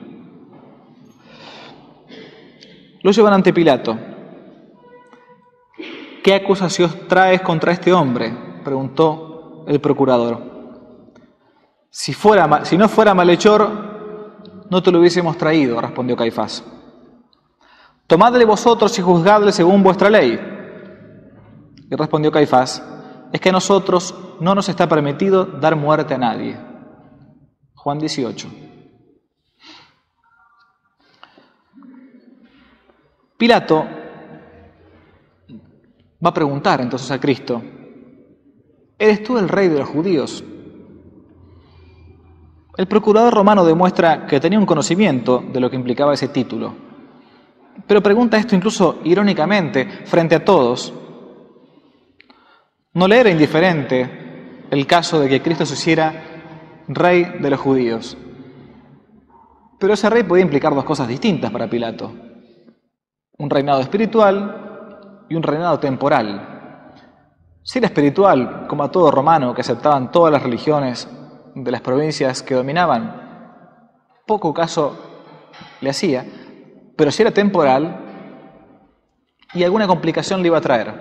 Lo llevan ante Pilato. ¿qué acusación traes contra este hombre?, preguntó el procurador. Si no fuera malhechor, no te lo hubiésemos traído, respondió Caifás. Tomadle vosotros y juzgadle según vuestra ley. Y respondió Caifás, es que a nosotros no nos está permitido dar muerte a nadie. Juan 18. Pilato va a preguntar entonces a Cristo, ¿eres tú el rey de los judíos? El procurador romano demuestra que tenía un conocimiento de lo que implicaba ese título, pero pregunta esto incluso irónicamente frente a todos. No le era indiferente el caso de que Cristo se hiciera rey de los judíos, pero ese rey podía implicar dos cosas distintas para Pilato: un reinado espiritual y un reinado temporal. Si era espiritual, como a todo romano que aceptaban todas las religiones de las provincias que dominaban, poco caso le hacía, pero si era temporal, y alguna complicación le iba a traer,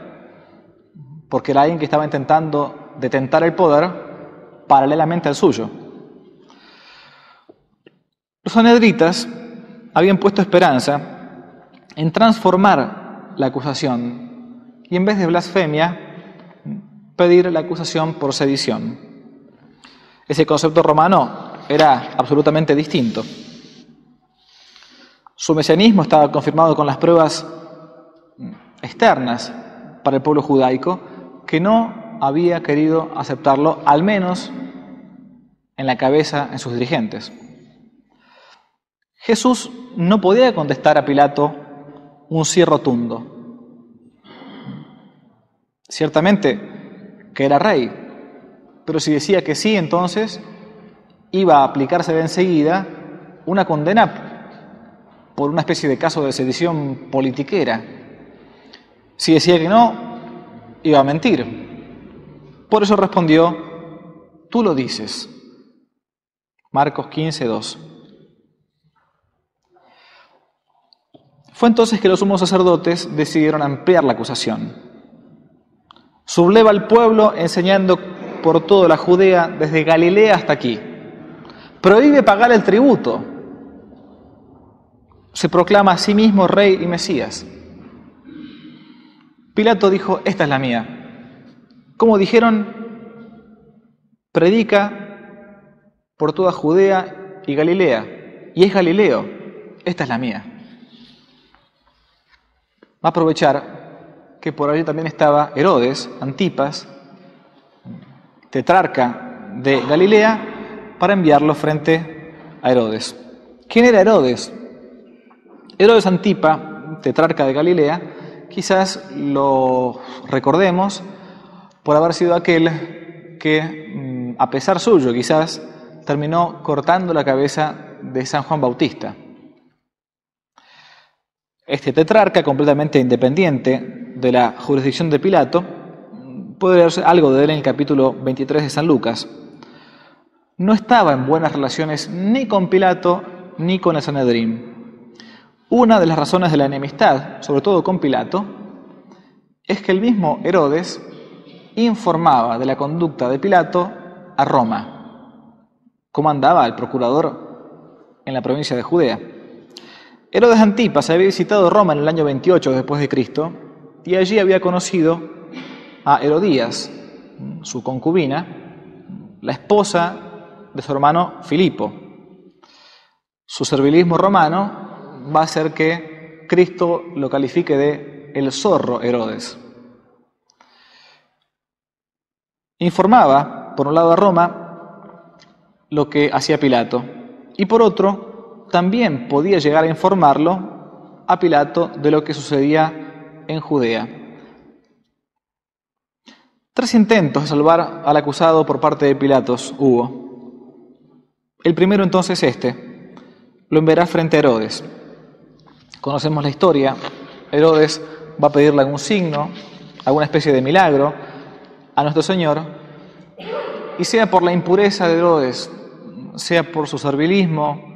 porque era alguien que estaba intentando detentar el poder paralelamente al suyo. Los sanhedritas habían puesto esperanza en transformar la acusación y en vez de blasfemia, pedir la acusación por sedición. Ese concepto romano era absolutamente distinto. Su mesianismo estaba confirmado con las pruebas externas para el pueblo judaico, que no había querido aceptarlo, al menos en la cabeza, en sus dirigentes. Jesús no podía contestar a Pilato un sí rotundo. Ciertamente que era rey, pero si decía que sí, entonces iba a aplicarse de enseguida una condena por una especie de caso de sedición politiquera. Si decía que no, iba a mentir. Por eso respondió, tú lo dices. Marcos 15:2. Fue entonces que los sumos sacerdotes decidieron ampliar la acusación. Subleva al pueblo enseñando por toda la Judea, desde Galilea hasta aquí. Prohíbe pagar el tributo. Se proclama a sí mismo rey y Mesías. Pilato dijo, esta es la mía. Como dijeron, predica por toda Judea y Galilea. Y es Galileo, esta es la mía. Va a aprovechar que por allí también estaba Herodes, Antipas, tetrarca de Galilea, para enviarlo frente a Herodes. ¿Quién era Herodes? Herodes Antipa, tetrarca de Galilea, quizás lo recordemos por haber sido aquel que, a pesar suyo, quizás terminó cortando la cabeza de San Juan Bautista. Este tetrarca, completamente independiente de la jurisdicción de Pilato, puede leerse algo de él en el capítulo 23 de San Lucas. No estaba en buenas relaciones ni con Pilato ni con el Sanedrín. Una de las razones de la enemistad, sobre todo con Pilato, es que el mismo Herodes informaba de la conducta de Pilato a Roma. ¿Cómo andaba el procurador en la provincia de Judea? Herodes Antipas había visitado Roma en el año 28 después de Cristo y allí había conocido a Herodías, su concubina, la esposa de su hermano Filipo. Su servilismo romano va a hacer que Cristo lo califique de el zorro Herodes. Informaba, por un lado, a Roma lo que hacía Pilato y por otro también podía llegar a informarlo a Pilato de lo que sucedía en Judea. 3 intentos de salvar al acusado por parte de Pilatos hubo. El primero entonces lo enviará frente a Herodes. Conocemos la historia. Herodes va a pedirle algún signo, alguna especie de milagro a nuestro Señor, y sea por la impureza de Herodes, sea por su servilismo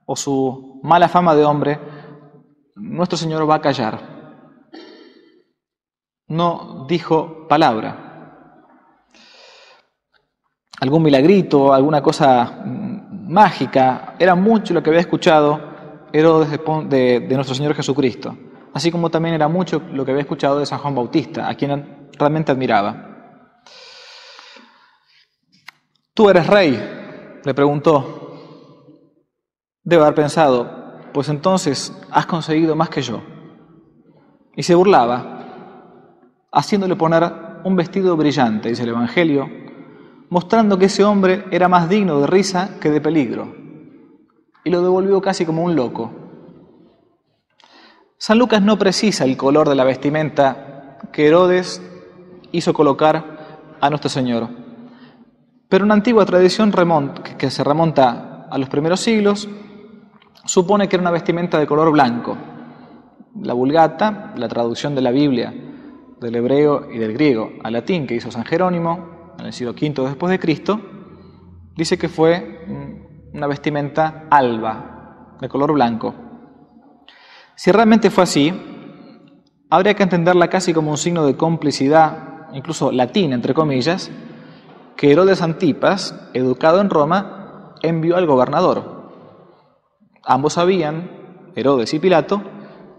o su mala fama de hombre, nuestro Señor va a callar. no dijo palabra. Algún milagrito, alguna cosa mágica, era mucho lo que había escuchado Herodes de nuestro Señor Jesucristo, así como también era mucho lo que había escuchado de San Juan Bautista, a quien realmente admiraba. ¿Tú eres rey?, le preguntó. Debe haber pensado, pues entonces has conseguido más que yo. Y se burlaba, haciéndole poner un vestido brillante, dice el Evangelio, mostrando que ese hombre era más digno de risa que de peligro, y lo devolvió casi como un loco. San Lucas no precisa el color de la vestimenta que Herodes hizo colocar a nuestro Señor, pero una antigua tradición que se remonta a los primeros siglos supone que era una vestimenta de color blanco. La Vulgata, la traducción de la Biblia del hebreo y del griego al latín que hizo San Jerónimo en el siglo V después de Cristo, dice que fue una vestimenta alba, de color blanco. Si realmente fue así, habría que entenderla casi como un signo de complicidad, incluso latina, entre comillas, que Herodes Antipas, educado en Roma, envió al gobernador. Ambos sabían, Herodes y Pilato,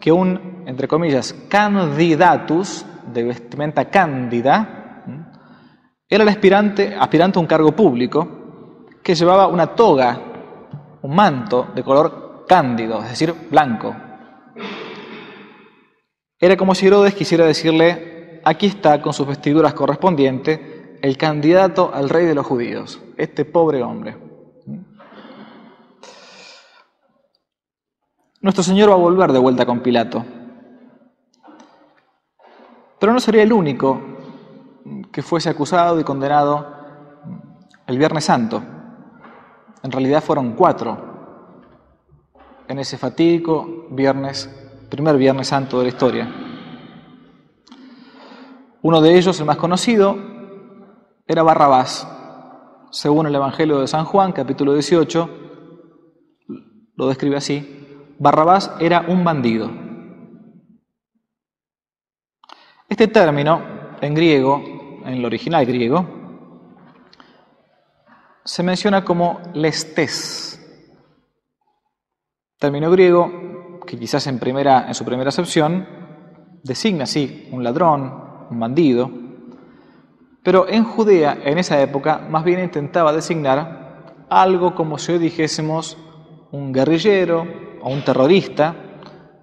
que un, entre comillas, candidatus, de vestimenta cándida, era el aspirante a un cargo público que llevaba una toga, un manto de color cándido, es decir, blanco. Era como si Herodes quisiera decirle, aquí está con sus vestiduras correspondientes el candidato al rey de los judíos, este pobre hombre. Nuestro Señor va a volver de vuelta con Pilato. Pero no sería el único que fuese acusado y condenado el Viernes Santo. En realidad fueron 4 en ese fatídico primer Viernes Santo de la historia. Uno de ellos, el más conocido, era Barrabás. Según el Evangelio de San Juan, capítulo 18, lo describe así: Barrabás era un bandido. Este término, en griego, en el original griego, se menciona como lestés. Término griego que quizás en su primera acepción designa, sí, un ladrón, un bandido, pero en Judea, en esa época, más bien intentaba designar algo como si hoy dijésemos un guerrillero o un terrorista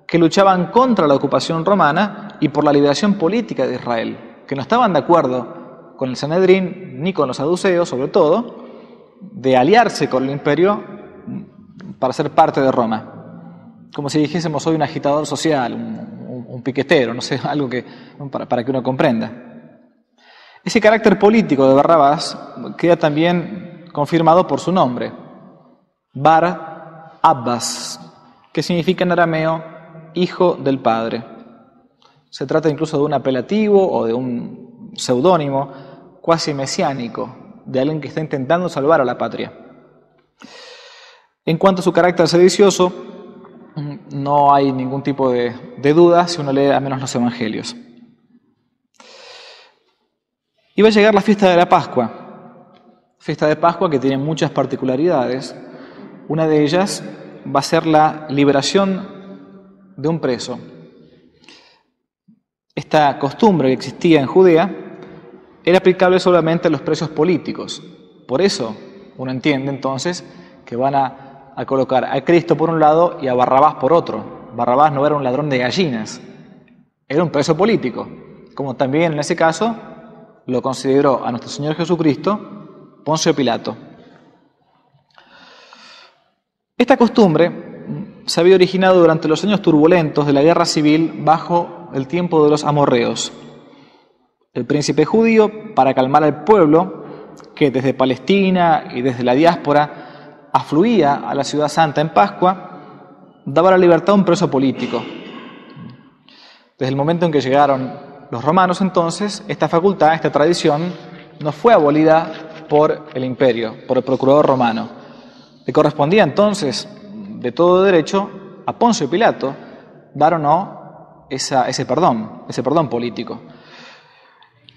que luchaban contra la ocupación romana y por la liberación política de Israel, que no estaban de acuerdo con el Sanedrín ni con los saduceos, sobre todo, de aliarse con el imperio para ser parte de Roma. Como si dijésemos hoy un agitador social, un piquetero, no sé, algo para que uno comprenda. Ese carácter político de Barrabás queda también confirmado por su nombre, Bar Abbas, que significa en arameo hijo del padre. Se trata incluso de un apelativo o de un seudónimo cuasi mesiánico, de alguien que está intentando salvar a la patria. En cuanto a su carácter sedicioso, no hay ningún tipo de duda si uno lee al menos los evangelios. Y va a llegar la fiesta de la Pascua que tiene muchas particularidades. Una de ellas va a ser la liberación de un preso. Esta costumbre que existía en Judea era aplicable solamente a los presos políticos. Por eso uno entiende entonces que van a colocar a Cristo por un lado y a Barrabás por otro. Barrabás no era un ladrón de gallinas, era un preso político, como también en ese caso lo consideró a nuestro Señor Jesucristo Poncio Pilato. Esta costumbre se había originado durante los años turbulentos de la guerra civil bajo el tiempo de los amorreos. El príncipe judío, para calmar al pueblo, que desde Palestina y desde la diáspora afluía a la ciudad santa en Pascua, daba la libertad a un preso político. Desde el momento en que llegaron los romanos, entonces, esta facultad, esta tradición, no fue abolida por el imperio, por el procurador romano. Le correspondía entonces, de todo derecho, a Poncio Pilato dar o no ese perdón político.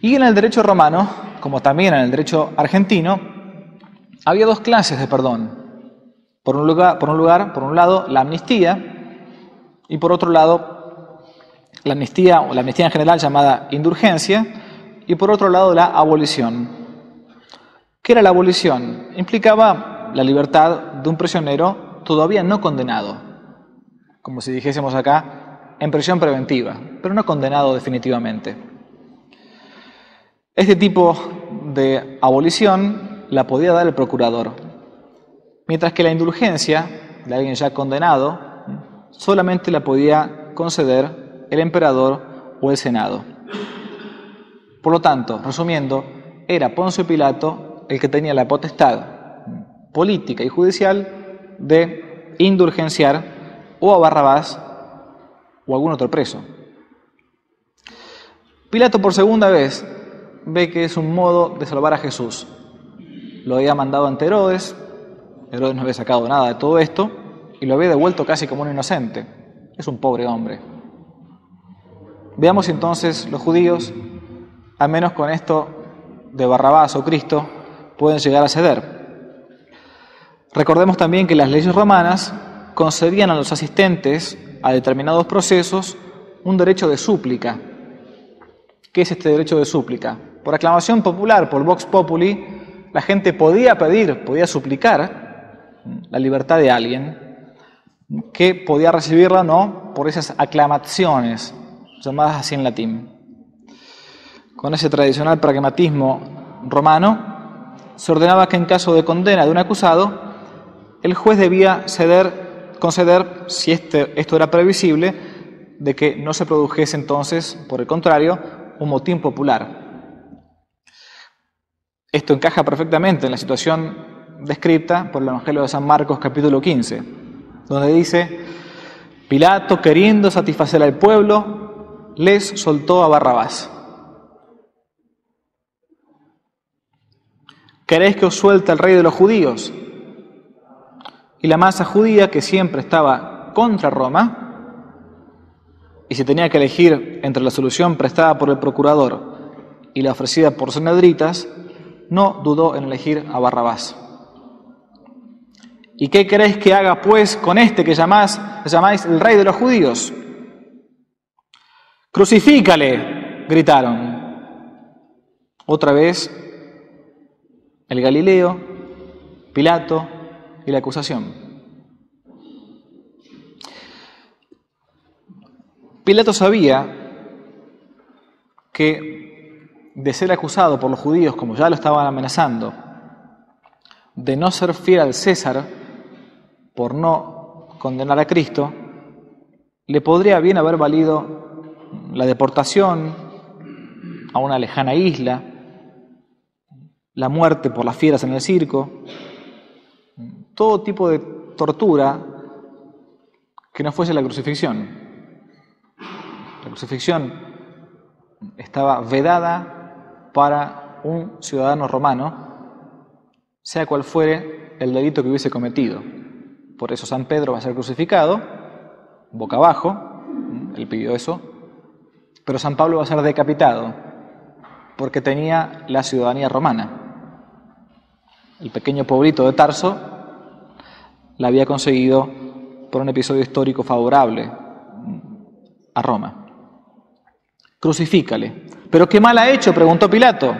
Y en el derecho romano, como también en el derecho argentino, había dos clases de perdón. Por un lado, la amnistía, y por otro lado, la amnistía en general llamada indulgencia, y por otro lado, la abolición. ¿Qué era la abolición? Implicaba la libertad de un prisionero todavía no condenado, como si dijésemos acá, en prisión preventiva, pero no condenado definitivamente. Este tipo de abolición la podía dar el procurador, mientras que la indulgencia de alguien ya condenado solamente la podía conceder el emperador o el Senado. Por lo tanto, resumiendo, era Poncio Pilato el que tenía la potestad política y judicial de indulgenciar o a Barrabás o a algún otro preso. Pilato por segunda vez ve que es un modo de salvar a Jesús. Lo había mandado ante Herodes no había sacado nada de todo esto y lo había devuelto casi como un inocente. Es un pobre hombre. Veamos entonces los judíos, al menos con esto de Barrabás o Cristo, pueden llegar a ceder. Recordemos también que las leyes romanas concedían a los asistentes a determinados procesos un derecho de súplica. ¿Qué es este derecho de súplica? Por aclamación popular, por vox populi, la gente podía pedir, podía suplicar la libertad de alguien, que podía recibirla o no por esas aclamaciones, llamadas así en latín. Con ese tradicional pragmatismo romano, se ordenaba que en caso de condena de un acusado, el juez debía conceder, si esto era previsible, de que no se produjese entonces, por el contrario, un motín popular. Esto encaja perfectamente en la situación descrita por el Evangelio de San Marcos, capítulo 15, donde dice: Pilato, queriendo satisfacer al pueblo, les soltó a Barrabás. ¿Queréis que os suelte al rey de los judíos? Y la masa judía, que siempre estaba contra Roma, y se tenía que elegir entre la solución prestada por el procurador y la ofrecida por Sanhedritas, no dudó en elegir a Barrabás. ¿Y qué queréis que haga pues con este que llamáis el rey de los judíos? ¡Crucifícale!, gritaron. Otra vez el Galileo, Pilato y la acusación. Pilato sabía que de ser acusado por los judíos, como ya lo estaban amenazando, de no ser fiel al César, por no condenar a Cristo, le podría bien haber valido la deportación a una lejana isla, la muerte por las fieras en el circo, todo tipo de tortura que no fuese la crucifixión. La crucifixión estaba vedada para un ciudadano romano, sea cual fuere el delito que hubiese cometido. Por eso San Pedro va a ser crucificado, boca abajo, él pidió eso, pero San Pablo va a ser decapitado, porque tenía la ciudadanía romana. El pequeño pueblito de Tarso la había conseguido por un episodio histórico favorable a Roma. Crucifícale. ¿Pero qué mal ha hecho?, preguntó Pilato.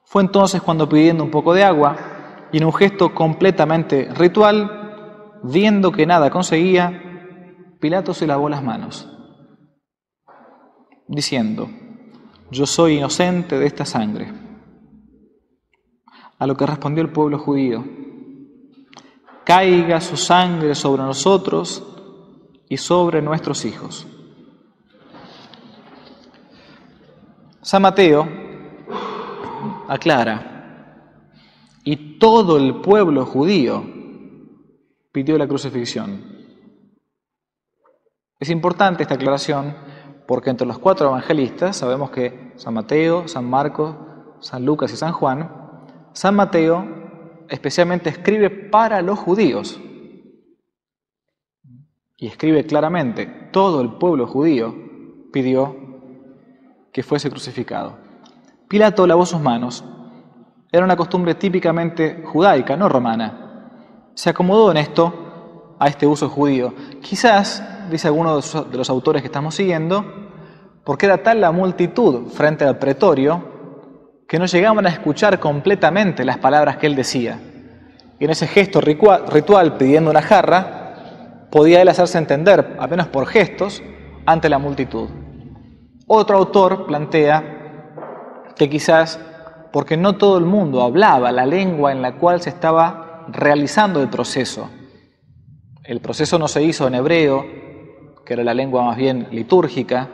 Fue entonces cuando, pidiendo un poco de agua y en un gesto completamente ritual, viendo que nada conseguía, Pilato se lavó las manos, diciendo: yo soy inocente de esta sangre. A lo que respondió el pueblo judío: caiga su sangre sobre nosotros y sobre nuestros hijos. San Mateo aclara: y todo el pueblo judío pidió la crucifixión. Es importante esta aclaración porque entre los 4 evangelistas sabemos que San Mateo, San Marcos, San Lucas y San Juan, San Mateo especialmente escribe para los judíos y escribe claramente: todo el pueblo judío pidió que fuese crucificado. Pilato lavó sus manos. Era una costumbre típicamente judaica, no romana. Se acomodó en esto a este uso judío. Quizás, dice alguno de los autores que estamos siguiendo, porque era tal la multitud frente al pretorio que no llegaban a escuchar completamente las palabras que él decía. Y en ese gesto ritual pidiendo una jarra, podía él hacerse entender, apenas por gestos, ante la multitud. Otro autor plantea que quizás porque no todo el mundo hablaba la lengua en la cual se estaba realizando el proceso. El proceso no se hizo en hebreo, que era la lengua más bien litúrgica,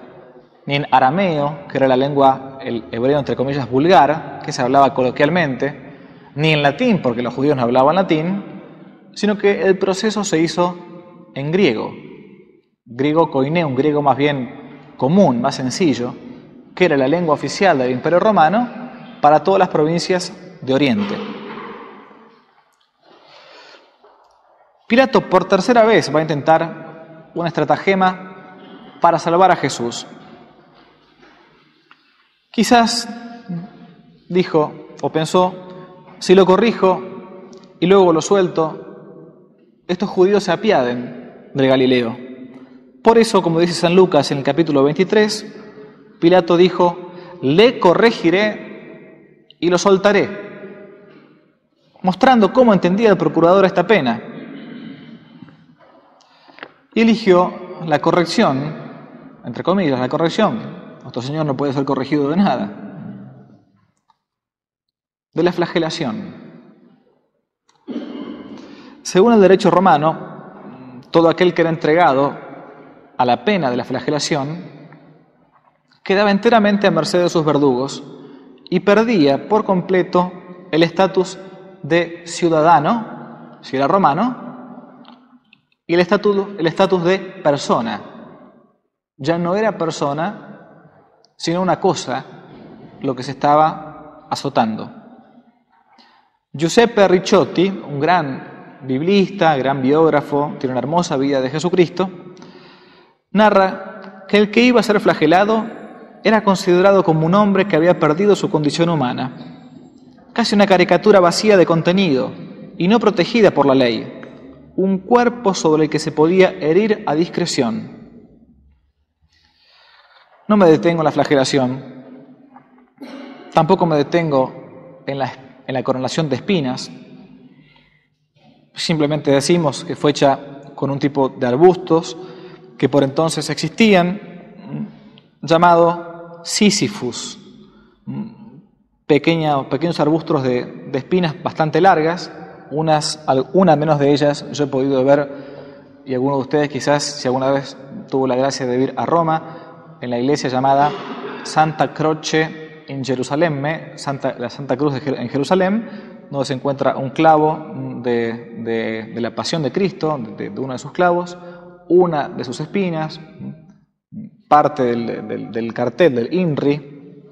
ni en arameo, que era la lengua, el hebreo entre comillas vulgar, que se hablaba coloquialmente, ni en latín, porque los judíos no hablaban latín, sino que el proceso se hizo en griego koiné, un griego más bien común, más sencillo, que era la lengua oficial del Imperio Romano para todas las provincias de Oriente. Pilato por tercera vez va a intentar una estratagema para salvar a Jesús. Quizás dijo o pensó, si lo corrijo y luego lo suelto, estos judíos se apiaden del Galileo. Por eso, como dice San Lucas en el capítulo 23, Pilato dijo, le corregiré y lo soltaré, mostrando cómo entendía el procurador esta pena. Y eligió la corrección, entre comillas, la corrección. Nuestro Señor no puede ser corregido de nada. De la flagelación. Según el derecho romano, todo aquel que era entregado a la pena de la flagelación quedaba enteramente a merced de sus verdugos y perdía por completo el estatus de ciudadano, si era romano, y el estatus de persona. Ya no era persona, sino una cosa, lo que se estaba azotando. Giuseppe Ricciotti, un gran biblista, gran biógrafo, tiene una hermosa vida de Jesucristo, narra que el que iba a ser flagelado era considerado como un hombre que había perdido su condición humana, casi una caricatura vacía de contenido y no protegida por la ley, un cuerpo sobre el que se podía herir a discreción. No me detengo en la flagelación, tampoco me detengo en la coronación de espinas. Simplemente decimos que fue hecha con un tipo de arbustos que por entonces existían, llamado Sísifus, pequeños arbustos de espinas bastante largas, una menos de ellas yo he podido ver, y alguno de ustedes quizás, si alguna vez tuvo la gracia de ir a Roma, en la iglesia llamada Santa Croce in Gerusalemme, la Santa Cruz en Jerusalén, donde se encuentra un clavo de la pasión de Cristo, de uno de sus clavos, una de sus espinas, parte del cartel del INRI,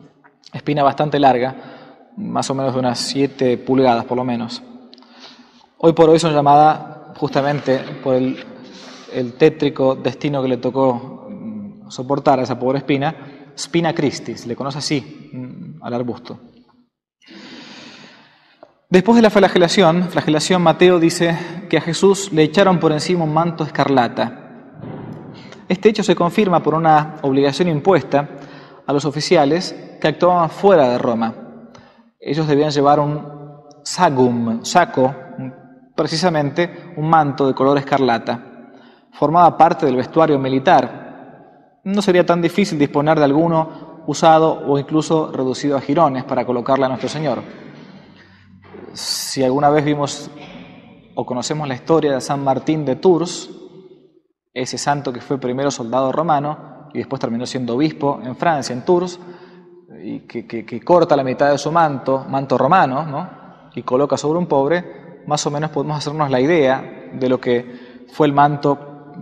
espina bastante larga, más o menos de unas 7 pulgadas por lo menos. Hoy por hoy son llamadas, justamente por el tétrico destino que le tocó soportar a esa pobre espina, spina Christi, le conoce así al arbusto. Después de la flagelación, Mateo dice que a Jesús le echaron por encima un manto escarlata. Este hecho se confirma por una obligación impuesta a los oficiales que actuaban fuera de Roma. Ellos debían llevar un saco, precisamente un manto de color escarlata. Formaba parte del vestuario militar. No sería tan difícil disponer de alguno usado o incluso reducido a jirones para colocarle a nuestro Señor. Si alguna vez vimos o conocemos la historia de San Martín de Tours, ese santo que fue primero soldado romano y después terminó siendo obispo en Francia, en Tours, y que corta la mitad de su manto romano, ¿no? Y coloca sobre un pobre, más o menos podemos hacernos la idea de lo que fue el manto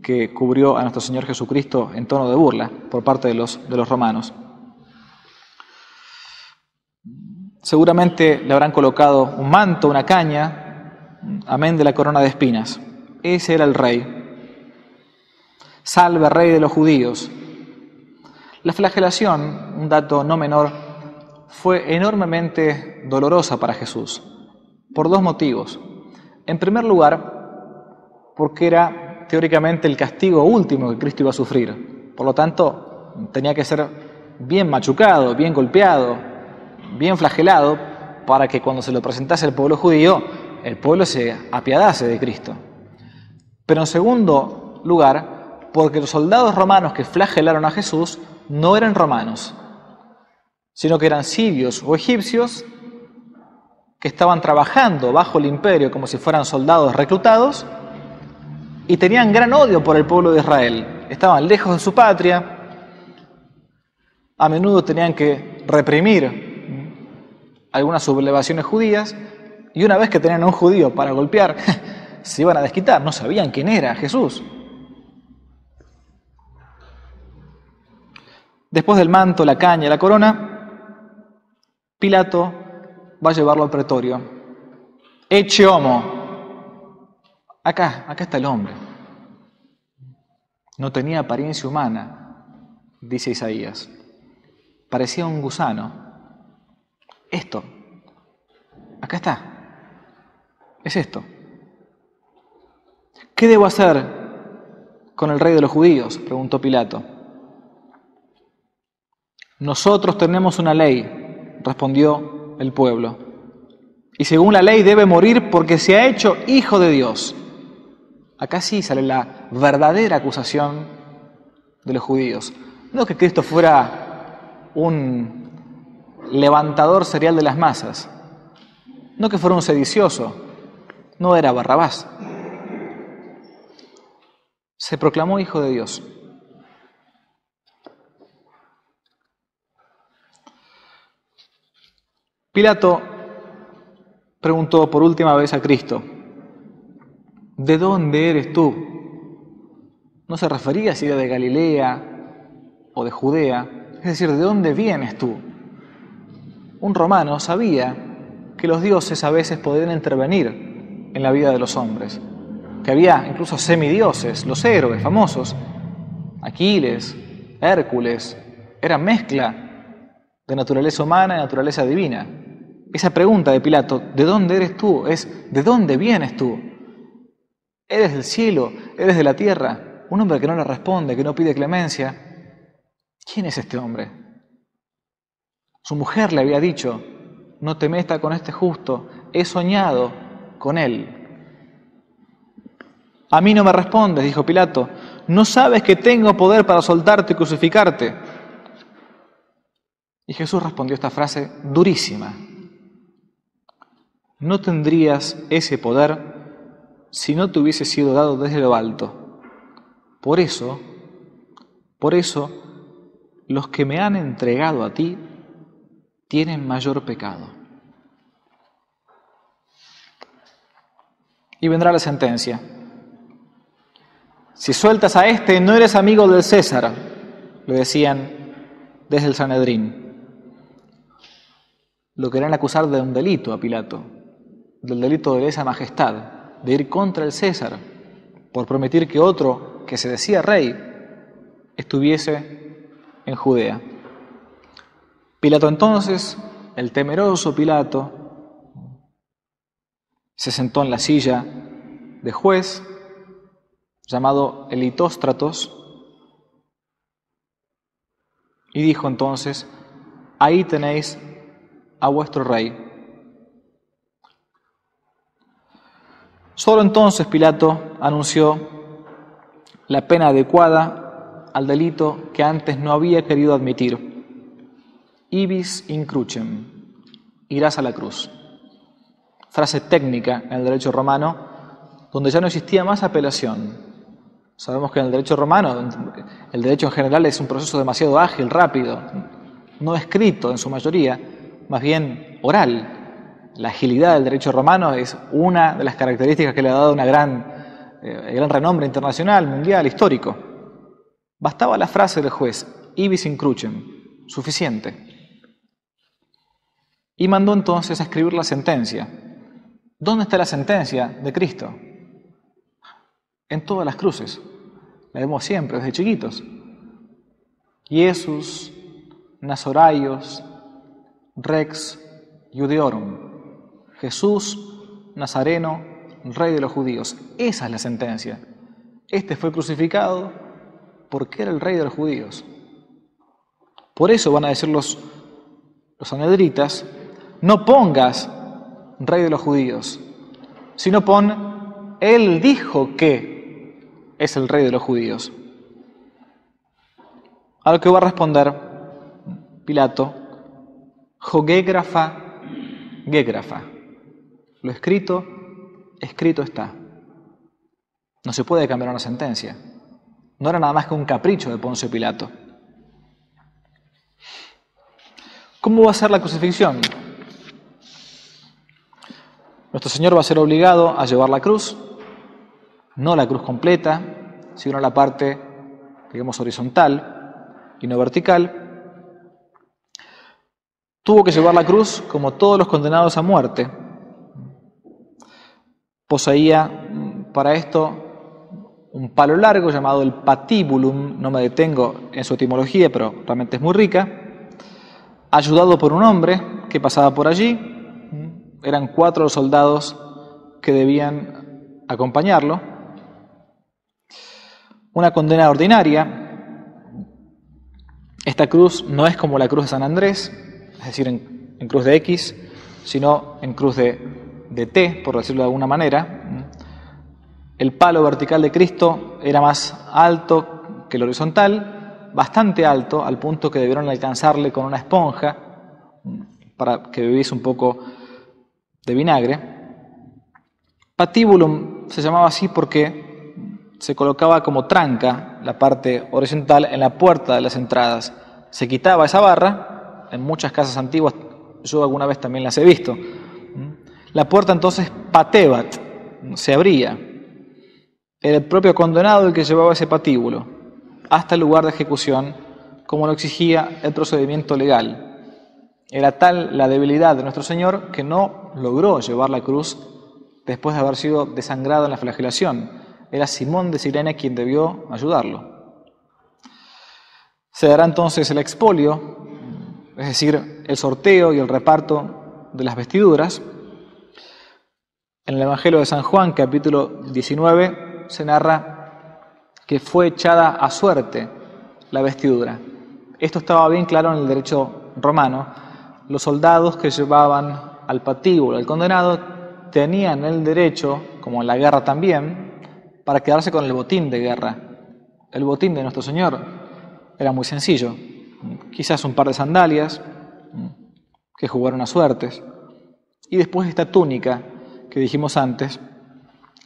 que cubrió a nuestro Señor Jesucristo en tono de burla por parte de los romanos. Seguramente le habrán colocado un manto, una caña, amén de la corona de espinas. Ese era el rey. Salve, rey de los judíos. La flagelación, un dato no menor, fue enormemente dolorosa para Jesús, por dos motivos. En primer lugar, porque era teóricamente el castigo último que Cristo iba a sufrir. Por lo tanto, tenía que ser bien machucado, bien golpeado, bien flagelado, para que cuando se lo presentase al pueblo judío, el pueblo se apiadase de Cristo. Pero en segundo lugar, porque los soldados romanos que flagelaron a Jesús no eran romanos, sino que eran sirios o egipcios que estaban trabajando bajo el imperio como si fueran soldados reclutados y tenían gran odio por el pueblo de Israel. Estaban lejos de su patria, a menudo tenían que reprimir algunas sublevaciones judías, y una vez que tenían a un judío para golpear, se iban a desquitar, no sabían quién era Jesús. Después del manto, la caña y la corona, Pilato va a llevarlo al pretorio. Ecce homo. Acá está el hombre. No tenía apariencia humana, dice Isaías. Parecía un gusano. Esto. Acá está. Es esto. ¿Qué debo hacer con el rey de los judíos?, preguntó Pilato. Nosotros tenemos una ley, respondió el pueblo, y según la ley debe morir porque se ha hecho hijo de Dios. Acá sí sale la verdadera acusación de los judíos. No que Cristo fuera un levantador serial de las masas, no que fuera un sedicioso, no era Barrabás. Se proclamó hijo de Dios. Pilato preguntó por última vez a Cristo, ¿de dónde eres tú? No se refería si era de Galilea o de Judea, es decir, ¿de dónde vienes tú? Un romano sabía que los dioses a veces podían intervenir en la vida de los hombres, que había incluso semidioses, los héroes famosos, Aquiles, Hércules, eran mezcla de naturaleza humana y naturaleza divina. Esa pregunta de Pilato, ¿de dónde eres tú?, es ¿de dónde vienes tú? ¿Eres del cielo? ¿Eres de la tierra? Un hombre que no le responde, que no pide clemencia. ¿Quién es este hombre? Su mujer le había dicho, no te metas con este justo, he soñado con él. A mí no me respondes, dijo Pilato, ¿no sabes que tengo poder para soltarte y crucificarte? Y Jesús respondió esta frase durísima. No tendrías ese poder si no te hubiese sido dado desde lo alto. Por eso, los que me han entregado a ti tienen mayor pecado. Y vendrá la sentencia. Si sueltas a este, no eres amigo del César, le decían desde el Sanedrín. Lo querían acusar de un delito a Pilato, del delito de lesa majestad, de ir contra el César, por permitir que otro, que se decía rey, estuviese en Judea. Pilato entonces, el temeroso Pilato, se sentó en la silla de juez, llamado el Litóstratos, y dijo entonces, ahí tenéis a vuestro rey. Solo entonces Pilato anunció la pena adecuada al delito que antes no había querido admitir. Ibis in crucem, irás a la cruz. Frase técnica en el derecho romano, donde ya no existía más apelación. Sabemos que en el derecho romano, el derecho en general es un proceso demasiado ágil, rápido, no escrito en su mayoría, más bien oral. La agilidad del derecho romano es una de las características que le ha dado una gran renombre internacional, mundial, histórico. Bastaba la frase del juez, ibis in crucem, suficiente. Y mandó entonces a escribir la sentencia. ¿Dónde está la sentencia de Cristo? En todas las cruces. La vemos siempre, desde chiquitos. Iesus Nazoraios Rex Iudeorum. Jesús Nazareno, Rey de los judíos. Esa es la sentencia. Este fue crucificado porque era el Rey de los judíos. Por eso van a decir los sanhedritas, no pongas Rey de los judíos, sino pon, Él dijo que es el Rey de los judíos. A lo que va a responder Pilato, Jogégrafa, gégrafa. Lo escrito, escrito está. No se puede cambiar una sentencia. No era nada más que un capricho de Poncio Pilato. ¿Cómo va a ser la crucifixión? Nuestro Señor va a ser obligado a llevar la cruz, no la cruz completa, sino la parte, digamos, horizontal y no vertical. Tuvo que llevar la cruz como todos los condenados a muerte. Poseía para esto un palo largo llamado el patibulum, no me detengo en su etimología, pero realmente es muy rica, ayudado por un hombre que pasaba por allí. Eran 4 los soldados que debían acompañarlo. Una condena ordinaria. Esta cruz no es como la cruz de San Andrés, es decir, en cruz de X, sino en cruz de T, por decirlo de alguna manera. El palo vertical de Cristo era más alto que el horizontal, bastante alto, al punto que debieron alcanzarle con una esponja para que bebiese un poco de vinagre. Patibulum se llamaba así porque se colocaba como tranca la parte horizontal en la puerta de las entradas. Se quitaba esa barra, en muchas casas antiguas, yo alguna vez también las he visto. La puerta entonces patebat, se abría. Era el propio condenado el que llevaba ese patíbulo hasta el lugar de ejecución, como lo exigía el procedimiento legal. Era tal la debilidad de nuestro Señor que no logró llevar la cruz después de haber sido desangrado en la flagelación. Era Simón de Cirene quien debió ayudarlo. Se dará entonces el expolio, es decir, el sorteo y el reparto de las vestiduras. En el Evangelio de San Juan, capítulo 19, se narra que fue echada a suerte la vestidura. Esto estaba bien claro en el derecho romano. Los soldados que llevaban al patíbulo al condenado tenían el derecho, como en la guerra también, para quedarse con el botín de guerra. El botín de nuestro Señor era muy sencillo. Quizás un par de sandalias que jugaron a suertes. Y después esta túnica que dijimos antes,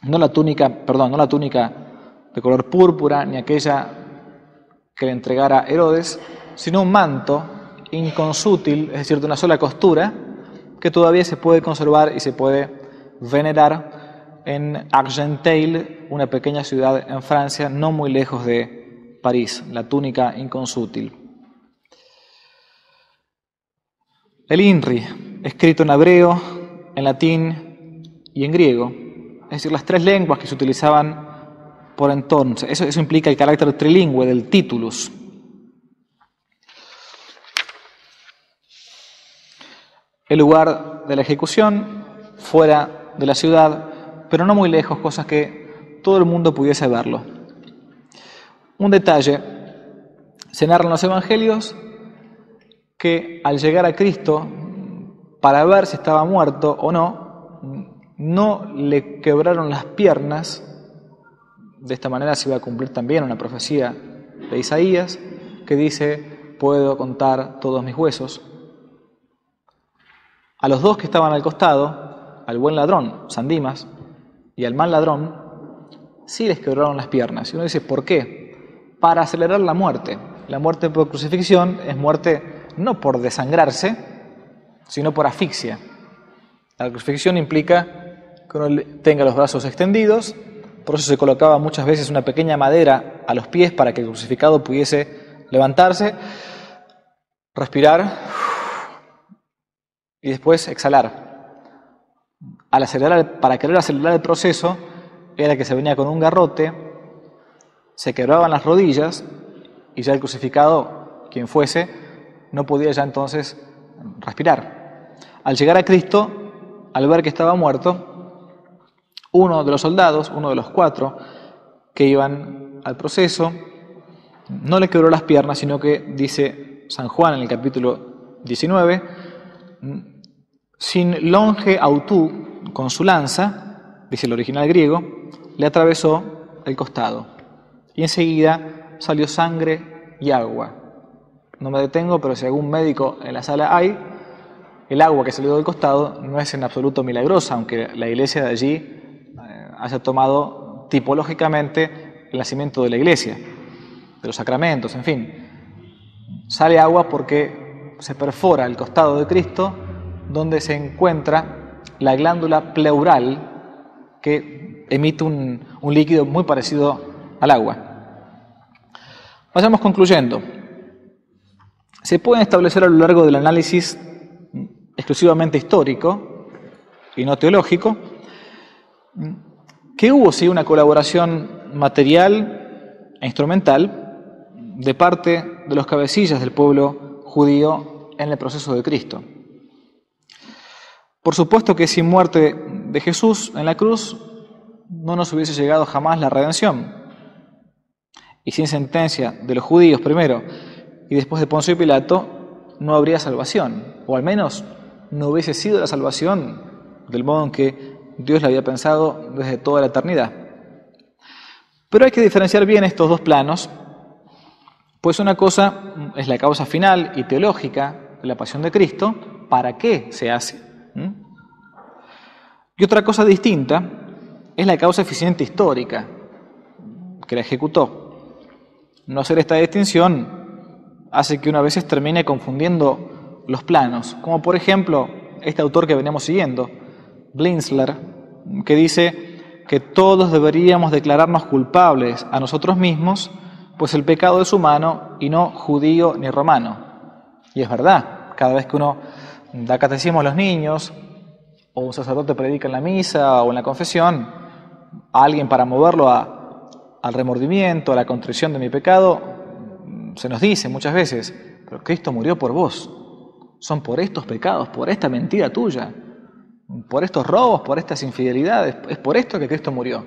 no la túnica de color púrpura, ni aquella que le entregara Herodes, sino un manto inconsútil, es decir, de una sola costura, que todavía se puede conservar y se puede venerar en Argenteuil, una pequeña ciudad en Francia, no muy lejos de París, la túnica inconsútil. El INRI, escrito en hebreo, en latín y en griego, es decir, las 3 lenguas que se utilizaban por entonces. Eso implica el carácter trilingüe del titulus. El lugar de la ejecución, fuera de la ciudad, pero no muy lejos, cosas que todo el mundo pudiese verlo. Un detalle, se narra en los evangelios que al llegar a Cristo, para ver si estaba muerto o no le quebraron las piernas. De esta manera se iba a cumplir también una profecía de Isaías que dice, puedo contar todos mis huesos. A los 2 que estaban al costado, al buen ladrón, San Dimas, y al mal ladrón, sí les quebraron las piernas. Y uno dice, ¿por qué? Para acelerar la muerte. La muerte por crucifixión es muerte no por desangrarse, sino por asfixia. La crucifixión implica que uno tenga los brazos extendidos, por eso se colocaba muchas veces una pequeña madera a los pies para que el crucificado pudiese levantarse, respirar y después exhalar. Para querer acelerar el proceso, era que se venía con un garrote, se quebraban las rodillas y ya el crucificado quien fuese, no podía ya entonces respirar. Al llegar a Cristo, al ver que estaba muerto, uno de los soldados, uno de los 4 que iban al proceso, no le quebró las piernas, sino que, dice San Juan en el capítulo 19, sin longe autú, con su lanza, dice el original griego, le atravesó el costado. Y enseguida salió sangre y agua. No me detengo, pero si algún médico en la sala hay, el agua que salió del costado no es en absoluto milagrosa, aunque la iglesia de allí haya tomado tipológicamente el nacimiento de la iglesia, de los sacramentos, en fin. Sale agua porque se perfora el costado de Cristo, donde se encuentra la glándula pleural que emite un líquido muy parecido al agua. Vayamos concluyendo. Se pueden establecer a lo largo del análisis exclusivamente histórico y no teológico que hubo sí una colaboración material e instrumental de parte de los cabecillas del pueblo judío en el proceso de Cristo. Por supuesto que sin muerte de Jesús en la cruz no nos hubiese llegado jamás la redención. Y sin sentencia de los judíos primero y después de Poncio Pilato no habría salvación, o al menos no hubiese sido la salvación del modo en que Dios la había pensado desde toda la eternidad. Pero hay que diferenciar bien estos dos planos, pues una cosa es la causa final y teológica de la pasión de Cristo, ¿para qué se hace? Y otra cosa distinta es la causa eficiente histórica que la ejecutó. No hacer esta distinción hace que uno a veces termine confundiendo los planos, como por ejemplo este autor que venimos siguiendo, Blinzler, que dice que todos deberíamos declararnos culpables a nosotros mismos, pues el pecado es humano y no judío ni romano. Y es verdad, cada vez que uno da catecismo a los niños, o un sacerdote predica en la misa o en la confesión, a alguien para moverlo al remordimiento, a la contrición de mi pecado, se nos dice muchas veces, pero Cristo murió por vos. Son por estos pecados, por esta mentira tuya, por estos robos, por estas infidelidades, es por esto que Cristo murió.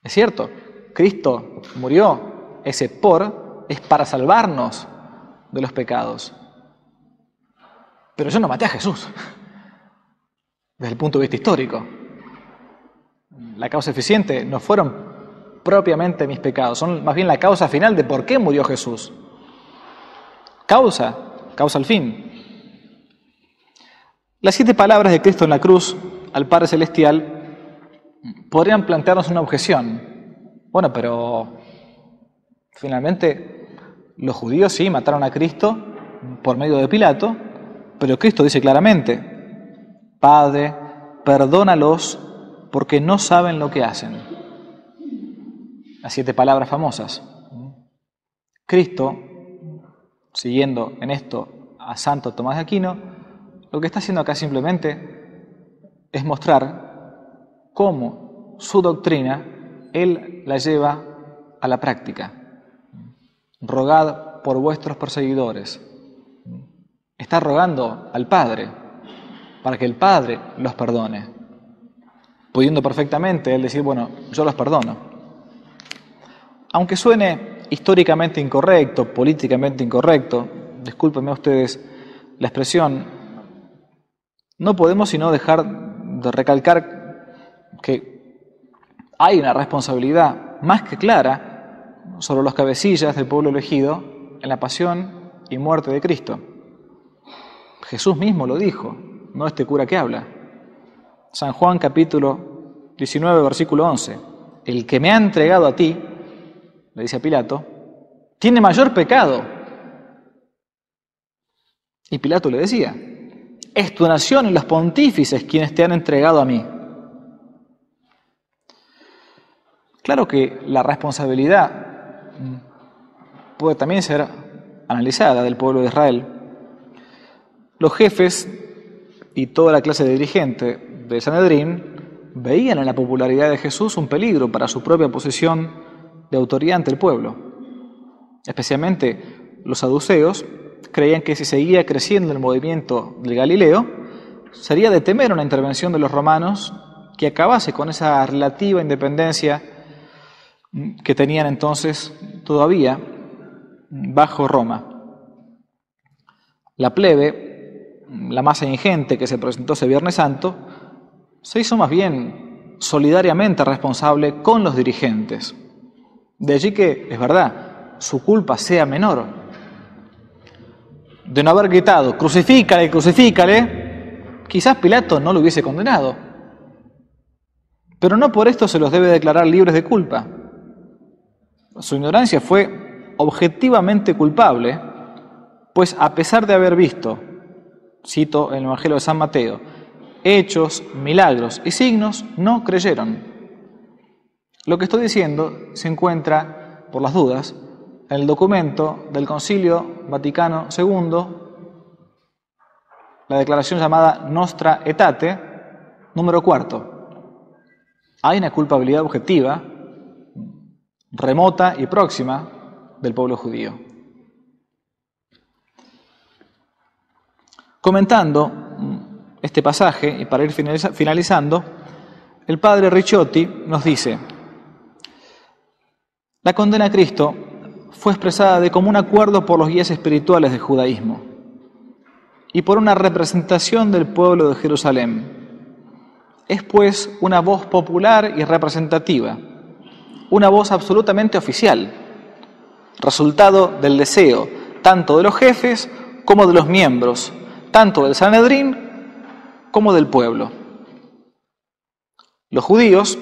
Es cierto, Cristo murió, ese por es para salvarnos de los pecados. Pero yo no maté a Jesús, desde el punto de vista histórico. La causa eficiente no fueron propiamente mis pecados, son más bien la causa final de por qué murió Jesús. Causa al fin. Las 7 palabras de Cristo en la cruz al Padre Celestial podrían plantearnos una objeción. Bueno, pero finalmente los judíos sí mataron a Cristo por medio de Pilato, pero Cristo dice claramente, Padre, perdónalos porque no saben lo que hacen. Las 7 palabras famosas. Cristo, siguiendo en esto a Santo Tomás de Aquino, lo que está haciendo acá simplemente es mostrar cómo su doctrina Él la lleva a la práctica. Rogad por vuestros perseguidores. Está rogando al Padre para que el Padre los perdone, pudiendo perfectamente Él decir, bueno, yo los perdono. Aunque suene históricamente incorrecto, políticamente incorrecto, discúlpenme ustedes la expresión, no podemos sino dejar de recalcar que hay una responsabilidad más que clara sobre los cabecillas del pueblo elegido en la pasión y muerte de Cristo. Jesús mismo lo dijo, no este cura que habla. San Juan capítulo 19, versículo 11. El que me ha entregado a ti, le dice a Pilato, tiene mayor pecado. Y Pilato le decía, es tu nación y los pontífices quienes te han entregado a mí. Claro que la responsabilidad puede también ser analizada del pueblo de Israel. Los jefes y toda la clase de dirigente del Sanedrín veían en la popularidad de Jesús un peligro para su propia posición de autoridad ante el pueblo, especialmente los saduceos creían que si seguía creciendo el movimiento del Galileo, sería de temer una intervención de los romanos que acabase con esa relativa independencia que tenían entonces todavía bajo Roma. La plebe, la masa ingente que se presentó ese Viernes Santo, se hizo más bien solidariamente responsable con los dirigentes. De allí que, es verdad, su culpa sea menor. De no haber gritado, crucifícale, crucifícale, quizás Pilato no lo hubiese condenado. Pero no por esto se los debe declarar libres de culpa. Su ignorancia fue objetivamente culpable, pues a pesar de haber visto, cito el Evangelio de San Mateo, hechos, milagros y signos, no creyeron. Lo que estoy diciendo se encuentra, por las dudas, en el documento del Concilio Vaticano II, la declaración llamada Nostra Aetate, número 4. Hay una culpabilidad objetiva, remota y próxima del pueblo judío. Comentando este pasaje, y para ir finalizando, el padre Ricciotti nos dice: la condena a Cristo fue expresada de común acuerdo por los guías espirituales del judaísmo y por una representación del pueblo de Jerusalén. Es pues una voz popular y representativa, una voz absolutamente oficial, resultado del deseo tanto de los jefes como de los miembros, tanto del Sanedrín como del pueblo. Los judíos,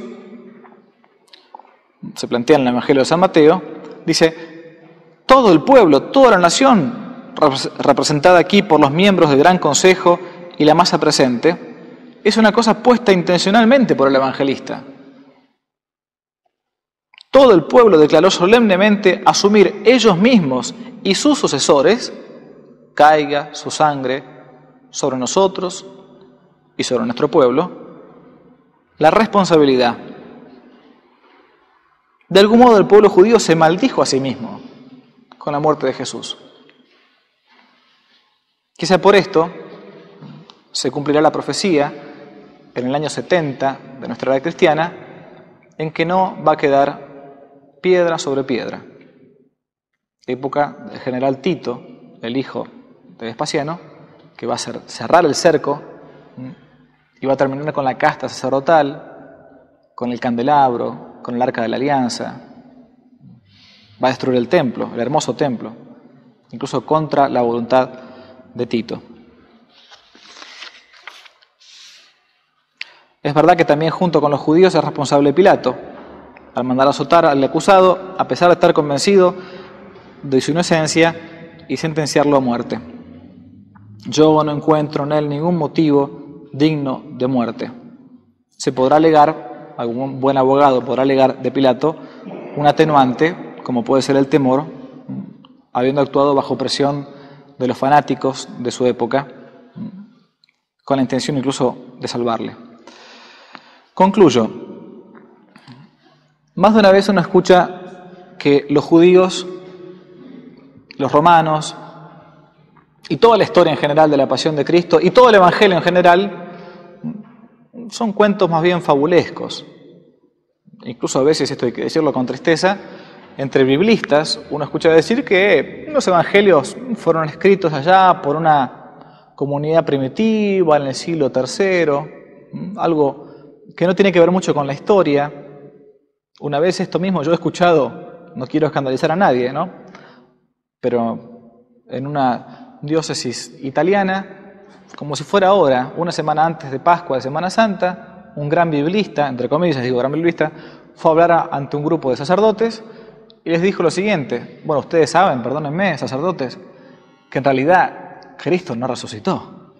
se plantea en el Evangelio de San Mateo, dice, todo el pueblo, toda la nación, representada aquí por los miembros del Gran Consejo y la masa presente, es una cosa puesta intencionalmente por el evangelista. Todo el pueblo declaró solemnemente asumir ellos mismos y sus sucesores, caiga su sangre sobre nosotros y sobre nuestro pueblo, la responsabilidad. De algún modo el pueblo judío se maldijo a sí mismo con la muerte de Jesús. Quizá por esto se cumplirá la profecía en el año 70 de nuestra era cristiana, en que no va a quedar piedra sobre piedra. Época del general Tito, el hijo de Vespasiano, que va a cerrar el cerco y va a terminar con la casta sacerdotal, con el candelabro, con el arca de la alianza. Va a destruir el templo, el hermoso templo, incluso contra la voluntad de Tito. Es verdad que también junto con los judíos es responsable Pilato, al mandar azotar al acusado, a pesar de estar convencido de su inocencia, y sentenciarlo a muerte. Yo no encuentro en él ningún motivo digno de muerte. Se podrá alegar, algún buen abogado podrá alegar de Pilato, un atenuante, como puede ser el temor, habiendo actuado bajo presión de los fanáticos de su época, con la intención incluso de salvarle. Concluyo. Más de una vez uno escucha que los judíos, los romanos y toda la historia en general de la pasión de Cristo y todo el Evangelio en general son cuentos más bien fabulescos. Incluso a veces, esto hay que decirlo con tristeza, entre biblistas uno escucha decir que los evangelios fueron escritos allá por una comunidad primitiva en el siglo III, algo que no tiene que ver mucho con la historia. Una vez esto mismo yo he escuchado, no quiero escandalizar a nadie, ¿no? Pero en una diócesis italiana, como si fuera ahora, una semana antes de Pascua, de Semana Santa, un gran biblista, entre comillas digo gran biblista, fue a hablar ante un grupo de sacerdotes y les dijo lo siguiente: bueno, ustedes saben, perdónenme, sacerdotes, que en realidad Cristo no resucitó.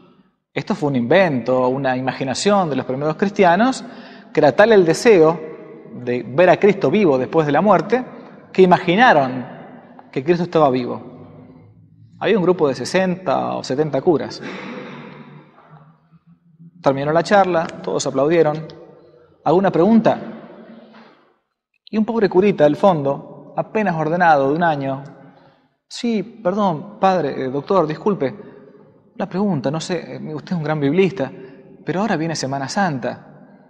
Esto fue un invento, una imaginación de los primeros cristianos, que era tal el deseo de ver a Cristo vivo después de la muerte, que imaginaron que Cristo estaba vivo. Había un grupo de 60 o 70 curas. Terminó la charla, todos aplaudieron. ¿Alguna pregunta? Y un pobre curita del fondo, apenas ordenado de un año, Sí, perdón, padre, doctor, disculpe. Una pregunta, no sé, usted es un gran biblista, pero ahora viene Semana Santa.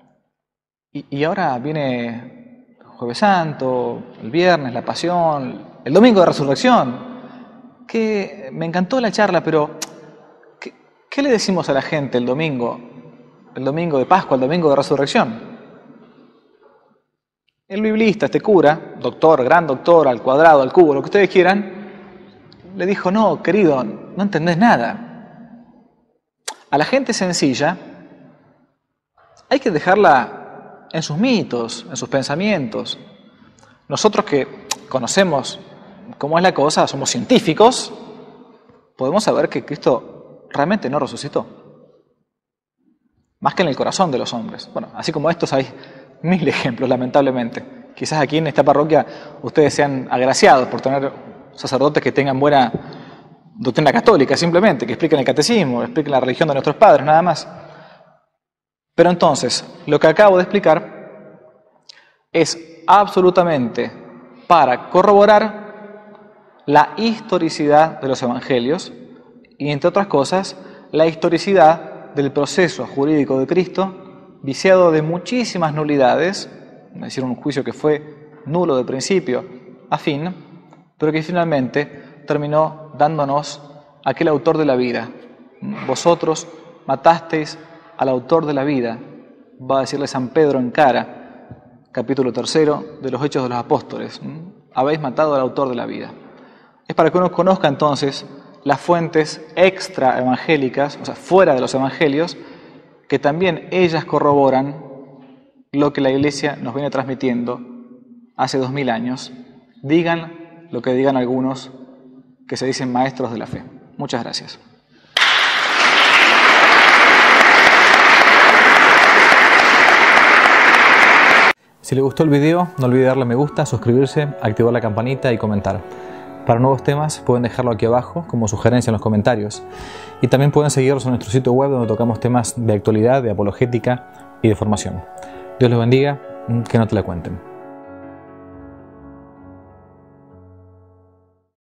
Y ahora viene Jueves Santo, el viernes, la Pasión, el Domingo de Resurrección. Que me encantó la charla, pero ¿qué le decimos a la gente el domingo? El domingo de Pascua, el domingo de Resurrección. El biblista, este cura, doctor, gran doctor, al cuadrado, al cubo, lo que ustedes quieran, le dijo, no, querido, no entendés nada. A la gente sencilla hay que dejarla en sus mitos, en sus pensamientos. Nosotros que conocemos cómo es la cosa, somos científicos, podemos saber que Cristo realmente no resucitó. Más que en el corazón de los hombres. Bueno, así como estos hay 1000 ejemplos, lamentablemente. Quizás aquí en esta parroquia ustedes sean agraciados por tener sacerdotes que tengan buena doctrina católica, simplemente, que expliquen el catecismo, expliquen la religión de nuestros padres, nada más. Pero entonces, lo que acabo de explicar es absolutamente para corroborar la historicidad de los evangelios y, entre otras cosas, la historicidad del proceso jurídico de Cristo, viciado de muchísimas nulidades, es decir, un juicio que fue nulo de principio a fin, pero que finalmente terminó dándonos aquel autor de la vida. Vosotros matasteis al autor de la vida, va a decirle San Pedro en cara, capítulo 3 de los Hechos de los Apóstoles. Habéis matado al autor de la vida. Es para que uno conozca entonces las fuentes extra evangélicas, o sea, fuera de los evangelios, que también ellas corroboran lo que la Iglesia nos viene transmitiendo hace 2000 años. Digan lo que digan algunos que se dicen maestros de la fe. Muchas gracias. Si le gustó el video, no olvide darle me gusta, suscribirse, activar la campanita y comentar. Para nuevos temas pueden dejarlo aquí abajo como sugerencia en los comentarios. Y también pueden seguirnos en nuestro sitio web donde tocamos temas de actualidad, de apologética y de formación. Dios los bendiga, que no te la cuenten.